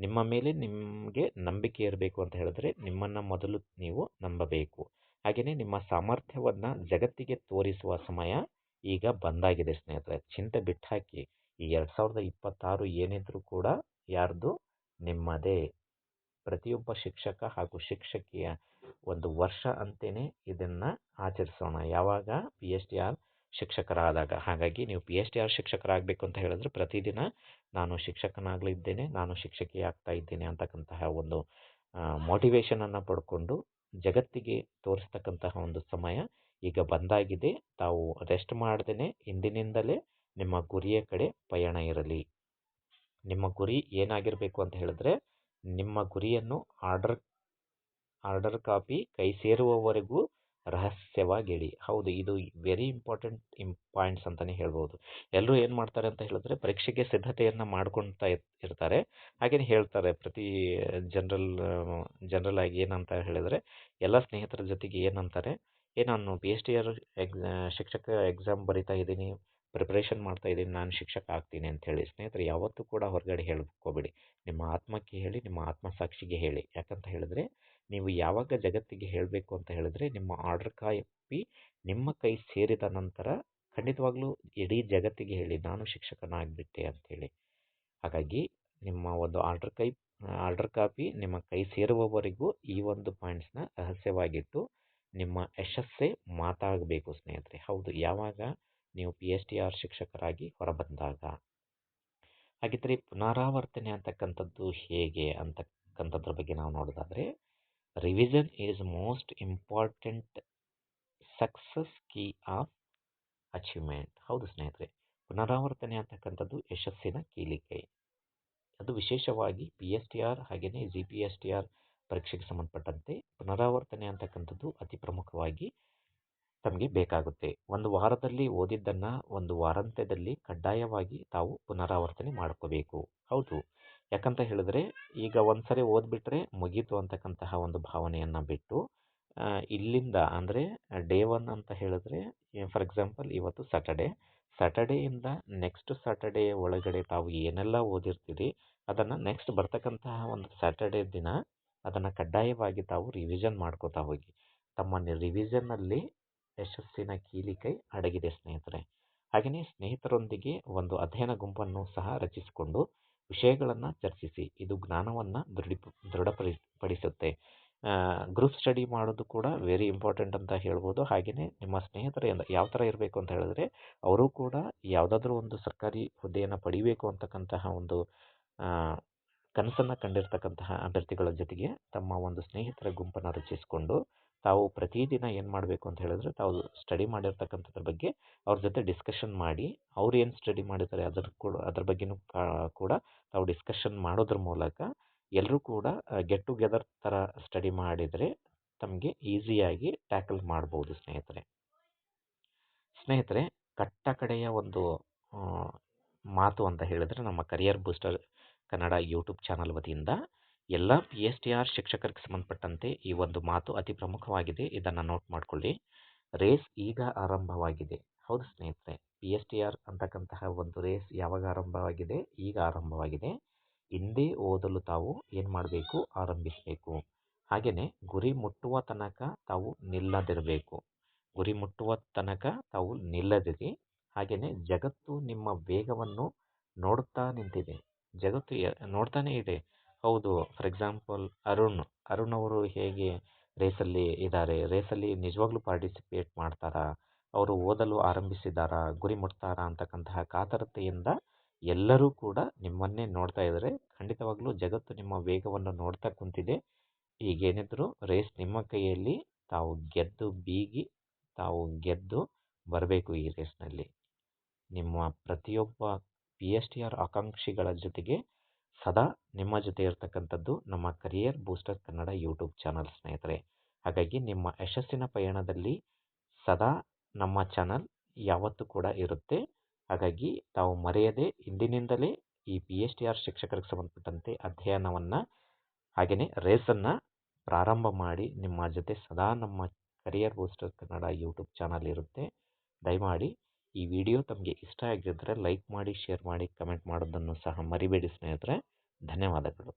ನಿಮ್ಮ ಮೇಲೆ ನಿಮಗೆ ನಂಬಿಕೆ ಇರಬೇಕು ಅಂತ ಹೇಳಿದ್ರೆ ನಿಮ್ಮನ್ನು ಮೊದಲು ನೀವು ನಂಬಬೇಕು. ಹಾಗೆಯೇ ನಿಮ್ಮ ಸಾಮರ್ಥ್ಯವನ್ನು ಜಗತ್ತಿಗೆ ತೋರಿಸುವ ಸಮಯ ಈಗ ಬಂದಾಗಿದೆ ಸ್ನೇಹಿತರೆ. ಚಿಂತೆ ಬಿಟ್ಟಾಕಿ. ಈ 2026 ಏನಿದ್ರೂ ಕೂಡ ಯಾರ್ದು? ನಿಮ್ಮದೇ. ಪ್ರತಿಯೊಬ್ಬ ಶಿಕ್ಷಕ ಹಾಗೂ ಶಿಕ್ಷಕಿಯ ಒಂದು ವರ್ಷ ಅಂತಲೇ ಇದನ್ನು ಆಚರಿಸೋಣ, ಯಾವಾಗ? PSTR ಶಿಕ್ಷಕರಾದಾಗ. ಹಾಗಾಗಿ ನೀವು PSTR ಶಿಕ್ಷಕರಾಗಬೇಕು ಅಂತ ಹೇಳಿದ್ರೆ ಪ್ರತಿದಿನ ನಾನು ಶಿಕ್ಷಕನಾಗಲಿದ್ದೇನೆ, ನಾನು ಶಿಕ್ಷಕಿ ಆಗ್ತಾ ಇದ್ದೇನೆ ಅಂತಕ್ಕಂತಹ ಒಂದು ಮೋಟಿವೇಶನನ್ನು ಪಡ್ಕೊಂಡು ಜಗತ್ತಿಗೆ ತೋರಿಸ್ತಕ್ಕಂತಹ ಒಂದು ಸಮಯ ಈಗ ಬಂದಾಗಿದೆ. ತಾವು ರೆಸ್ಟ್ ಮಾಡ್ದೇ ಇಂದಿನಿಂದಲೇ ನಿಮ್ಮ ಗುರಿಯ ಕಡೆ ಪಯಣ ಇರಲಿ. ನಿಮ್ಮ ಗುರಿ ಏನಾಗಿರಬೇಕು ಅಂತ ಹೇಳಿದ್ರೆ, ನಿಮ್ಮ ಗುರಿಯನ್ನು ಆರ್ಡರ್ ಕಾಪಿ ಕೈ ಸೇರುವವರೆಗೂ ರಹಸ್ಯವಾಗಿಡಿ. ಹೌದು, ಇದು ವೆರಿ ಇಂಪಾರ್ಟೆಂಟ್ ಪಾಯಿಂಟ್ಸ್ ಅಂತಲೇ ಹೇಳ್ಬೋದು. ಎಲ್ಲರೂ ಏನು ಮಾಡ್ತಾರೆ ಅಂತ ಹೇಳಿದ್ರೆ ಪರೀಕ್ಷೆಗೆ ಸಿದ್ಧತೆಯನ್ನು ಮಾಡ್ಕೊಳ್ತಾ ಇರ್ತಾರೆ. ಹಾಗೇನೆ ಹೇಳ್ತಾರೆ ಪ್ರತಿ ಜನರಲ್ ಆಗಿ ಏನಂತ ಹೇಳಿದ್ರೆ, ಎಲ್ಲ ಸ್ನೇಹಿತರ ಜೊತೆಗೆ ಏನಂತಾರೆ, ನಾನು PSTR ಶಿಕ್ಷಕ ಎಕ್ಸಾಮ್ ಬರಿತಾ ಇದ್ದೀನಿ, ಪ್ರಿಪ್ರೇಷನ್ ಮಾಡ್ತಾ ಇದ್ದೀನಿ, ನಾನು ಶಿಕ್ಷಕ ಆಗ್ತೀನಿ ಅಂತ ಹೇಳಿ. ಸ್ನೇಹಿತರೆ, ಯಾವತ್ತೂ ಕೂಡ ಹೊರಗಡೆ ಹೇಳ್ಕೋಬೇಡಿ. ನಿಮ್ಮ ಆತ್ಮಕ್ಕೆ ಹೇಳಿ, ನಿಮ್ಮ ಆತ್ಮಸಾಕ್ಷಿಗೆ ಹೇಳಿ. ಯಾಕಂತ ಹೇಳಿದ್ರೆ ನೀವು ಯಾವಾಗ ಜಗತ್ತಿಗೆ ಹೇಳಬೇಕು ಅಂತ ಹೇಳಿದ್ರೆ, ನಿಮ್ಮ ಆರ್ಡರ್ ಕಾಪಿ ನಿಮ್ಮ ಕೈ ಸೇರಿದ ನಂತರ ಖಂಡಿತವಾಗ್ಲೂ ಇಡೀ ಜಗತ್ತಿಗೆ ಹೇಳಿ, ನಾನು ಶಿಕ್ಷಕನಾಗಿಬಿಟ್ಟೆ ಅಂಥೇಳಿ. ಹಾಗಾಗಿ ನಿಮ್ಮ ಒಂದು ಆರ್ಡರ್ ಕಾಪಿ ನಿಮ್ಮ ಕೈ ಸೇರುವವರೆಗೂ ಈ ಒಂದು ಪಾಯಿಂಟ್ಸ್ನ ರಹಸ್ಯವಾಗಿಟ್ಟು ನಿಮ್ಮ ಯಶಸ್ಸೇ ಮಾತಾಗಬೇಕು ಸ್ನೇಹಿತರೆ. ಹೌದು, ಯಾವಾಗ? ನೀವು PSTR ಶಿಕ್ಷಕರಾಗಿ ಹೊರಬಂದಾಗ. ಹಾಗಿದ್ರೆ ಪುನರಾವರ್ತನೆ ಅಂತಕ್ಕಂಥದ್ದು ಹೇಗೆ ಅಂತಕ್ಕಂಥದ್ರ ಬಗ್ಗೆ ನಾವು ನೋಡೋದಾದರೆ, revision is most important success key of achievement. ಹೌದು ಸ್ನೇಹಿತರೆ, ಪುನರಾವರ್ತನೆ ಅಂತಕ್ಕಂಥದ್ದು ಯಶಸ್ಸಿನ ಕೀಲಿಕೈ. ಅದು ವಿಶೇಷವಾಗಿ PSTR ಹಾಗೆಯೇ GPSTR ಪರೀಕ್ಷೆಗೆ ಸಂಬಂಧಪಟ್ಟಂತೆ ಪುನರಾವರ್ತನೆ ಅಂತಕ್ಕಂಥದ್ದು ಅತಿ ಪ್ರಮುಖವಾಗಿ ತಮಗೆ ಬೇಕಾಗುತ್ತೆ. ಒಂದು ವಾರದಲ್ಲಿ ಓದಿದ್ದನ್ನು ಒಂದು ವಾರಾಂತ್ಯದಲ್ಲಿ ಕಡ್ಡಾಯವಾಗಿ ತಾವು ಪುನರಾವರ್ತನೆ ಮಾಡ್ಕೋಬೇಕು. ಹೌದು, ಯಾಕಂತ ಹೇಳಿದ್ರೆ ಈಗ ಒಂದ್ಸರಿ ಓದ್ಬಿಟ್ರೆ ಮುಗೀತು ಅಂತಕ್ಕಂತಹ ಒಂದು ಭಾವನೆಯನ್ನು ಬಿಟ್ಟು ಇಲ್ಲಿಂದ ಅಂದರೆ ಡೇ 1 ಅಂತ ಹೇಳಿದ್ರೆ ಫಾರ್ ಎಕ್ಸಾಂಪಲ್ ಇವತ್ತು ಸ್ಯಾಟರ್ಡೇಯಿಂದ ನೆಕ್ಸ್ಟ್ ಸ್ಯಾಟರ್ಡೇ ಒಳಗಡೆ ತಾವು ಏನೆಲ್ಲ ಓದಿರ್ತೀರಿ ಅದನ್ನು ನೆಕ್ಸ್ಟ್ ಬರ್ತಕ್ಕಂತಹ ಒಂದು ಸ್ಯಾಟರ್ಡೇ ದಿನ ಅದನ್ನು ಕಡ್ಡಾಯವಾಗಿ ತಾವು ರಿವಿಷನ್ ಮಾಡ್ಕೋತಾ ಹೋಗಿ. ತಮ್ಮ ರಿವಿಷನ್ನಲ್ಲಿ ಯಶಸ್ಸಿನ ಕೀಲಿಕೈ ಅಡಗಿದೆ ಸ್ನೇಹಿತರೆ. ಹಾಗೆಯೇ ಸ್ನೇಹಿತರೊಂದಿಗೆ ಒಂದು ಅಧ್ಯಯನ ಗುಂಪನ್ನು ಸಹ ರಚಿಸಿಕೊಂಡು ವಿಷಯಗಳನ್ನು ಚರ್ಚಿಸಿ. ಇದು ಜ್ಞಾನವನ್ನು ದೃಢಪಡಿಸುತ್ತೆ. ಗ್ರೂಪ್ ಸ್ಟಡಿ ಮಾಡೋದು ಕೂಡ ವೆರಿ ಇಂಪಾರ್ಟೆಂಟ್ ಅಂತ ಹೇಳ್ಬೋದು. ಹಾಗೆಯೇ ನಿಮ್ಮ ಸ್ನೇಹಿತರಿಂದ ಯಾವ ಥರ ಇರಬೇಕು ಅಂತ ಹೇಳಿದ್ರೆ ಅವರು ಕೂಡ ಯಾವುದಾದ್ರೂ ಒಂದು ಸರ್ಕಾರಿ ಹುದ್ದೆಯನ್ನು ಪಡಿಬೇಕು ಅಂತಕ್ಕಂತಹ ಒಂದು ಕನಸನ್ನು ಕಂಡಿರ್ತಕ್ಕಂತಹ ಅಭ್ಯರ್ಥಿಗಳ ಜೊತೆಗೆ ತಮ್ಮ ಒಂದು ಸ್ನೇಹಿತರ ಗುಂಪನ್ನು ರಚಿಸಿಕೊಂಡು ತಾವು ಪ್ರತಿದಿನ ಏನು ಮಾಡಬೇಕು ಅಂತ ಹೇಳಿದ್ರೆ ತಾವು ಸ್ಟಡಿ ಮಾಡಿರ್ತಕ್ಕಂಥದ್ರ ಬಗ್ಗೆ ಅವ್ರ ಜೊತೆ ಡಿಸ್ಕಷನ್ ಮಾಡಿ ಅವ್ರು ಏನು ಸ್ಟಡಿ ಮಾಡಿದ್ದಾರೆ ಅದ್ರ ಬಗ್ಗೆನೂ ಕೂಡ ತಾವು ಡಿಸ್ಕಷನ್ ಮಾಡೋದ್ರ ಮೂಲಕ ಎಲ್ಲರೂ ಕೂಡ ಗೆಟ್ ಟುಗೆದರ್ ಥರ ಸ್ಟಡಿ ಮಾಡಿದರೆ ತಮಗೆ ಈಸಿಯಾಗಿ ಟ್ಯಾಕಲ್ ಮಾಡ್ಬೋದು ಸ್ನೇಹಿತರೆ. ಕಟ್ಟ ಕಡೆಯ ಒಂದು ಮಾತು ಅಂತ ಹೇಳಿದ್ರೆ ನಮ್ಮ career booster Kannada YouTube channel ವತಿಯಿಂದ ಎಲ್ಲ PSTR ಶಿಕ್ಷಕರಿಗೆ ಸಂಬಂಧಪಟ್ಟಂತೆ ಈ ಒಂದು ಮಾತು ಅತಿ ಪ್ರಮುಖವಾಗಿದೆ. ಇದನ್ನು ನೋಟ್ ಮಾಡ್ಕೊಳ್ಳಿ. ರೇಸ್ ಈಗ ಆರಂಭವಾಗಿದೆ. ಹೌದು ಸ್ನೇಹಿತರೆ, PSTR ಅಂತಕ್ಕಂತಹ ಒಂದು ರೇಸ್ ಯಾವಾಗ ಆರಂಭವಾಗಿದೆ? ಈಗ ಆರಂಭವಾಗಿದೆ. ಹಿಂದೆ ಓದಲು ತಾವು ಏನು ಮಾಡಬೇಕು? ಆರಂಭಿಸಬೇಕು. ಹಾಗೆಯೇ ಗುರಿ ಮುಟ್ಟುವ ತನಕ ತಾವು ನಿಲ್ಲದಿರಿ. ಹಾಗೆಯೇ ಜಗತ್ತು ನಿಮ್ಮ ವೇಗವನ್ನು ನೋಡುತ್ತಾ ನಿಂತಿದೆ. ಜಗತ್ತು ನೋಡ್ತಾನೇ ಇದೆ. ಹೌದು, ಫಾರ್ ಎಕ್ಸಾಂಪಲ್ ಅರುಣ್ ಅವರು ಹೇಗೆ ರೇಸಲ್ಲಿ ಇದ್ದಾರೆ, ರೇಸಲ್ಲಿ ನಿಜವಾಗ್ಲೂ ಪಾರ್ಟಿಸಿಪೇಟ್ ಮಾಡ್ತಾರಾ, ಅವರು ಓದಲು ಆರಂಭಿಸಿದಾರಾ, ಗುರಿ ಮುಟ್ತಾರಾ ಅಂತಕ್ಕಂತಹ ಕಾತರತೆಯಿಂದ ಎಲ್ಲರೂ ಕೂಡ ನಿಮ್ಮನ್ನೇ ನೋಡ್ತಾ ಇದ್ದಾರೆ. ಖಂಡಿತವಾಗ್ಲೂ ಜಗತ್ತು ನಿಮ್ಮ ವೇಗವನ್ನು ನೋಡ್ತಾ ಕುಂತಿದೆ. ಈಗೇನಿದ್ರು ರೇಸ್ ನಿಮ್ಮ ಕೈಯಲ್ಲಿ. ತಾವು ಗೆದ್ದು ಬರಬೇಕು ಈ ರೇಸ್ನಲ್ಲಿ. ನಿಮ್ಮ ಪ್ರತಿಯೊಬ್ಬ PSTR ಆಕಾಂಕ್ಷಿಗಳ ಜೊತೆಗೆ ಸದಾ ನಿಮ್ಮ ಜೊತೆ ಇರತಕ್ಕಂಥದ್ದು ನಮ್ಮ career booster Kannada YouTube channel ಸ್ನೇಹಿತರೆ. ಹಾಗಾಗಿ ನಿಮ್ಮ ಯಶಸ್ಸಿನ ಪಯಣದಲ್ಲಿ ಸದಾ ನಮ್ಮ ಚಾನಲ್ ಯಾವತ್ತೂ ಕೂಡ ಇರುತ್ತೆ. ಹಾಗಾಗಿ ತಾವು ಮರೆಯದೆ ಇಂದಿನಿಂದಲೇ ಈ PSTR ಶಿಕ್ಷಕರಿಗೆ ಸಂಬಂಧಪಟ್ಟಂತೆ ಅಧ್ಯಯನವನ್ನು ಹಾಗೆಯೇ ರೇಸನ್ನು ಪ್ರಾರಂಭ ಮಾಡಿ. ನಿಮ್ಮ ಜೊತೆ ಸದಾ ನಮ್ಮ career booster Kannada YouTube channel ಇರುತ್ತೆ. ದಯಮಾಡಿ ಈ ವಿಡಿಯೋ ತಮಗೆ ಇಷ್ಟ ಆಗಿದ್ದರೆ ಲೈಕ್ ಮಾಡಿ, ಶೇರ್ ಮಾಡಿ, ಕಮೆಂಟ್ ಮಾಡೋದನ್ನು ಸಹ ಮರಿಬೇಡಿ ಸ್ನೇಹಿತರೆ. ಧನ್ಯವಾದಗಳು.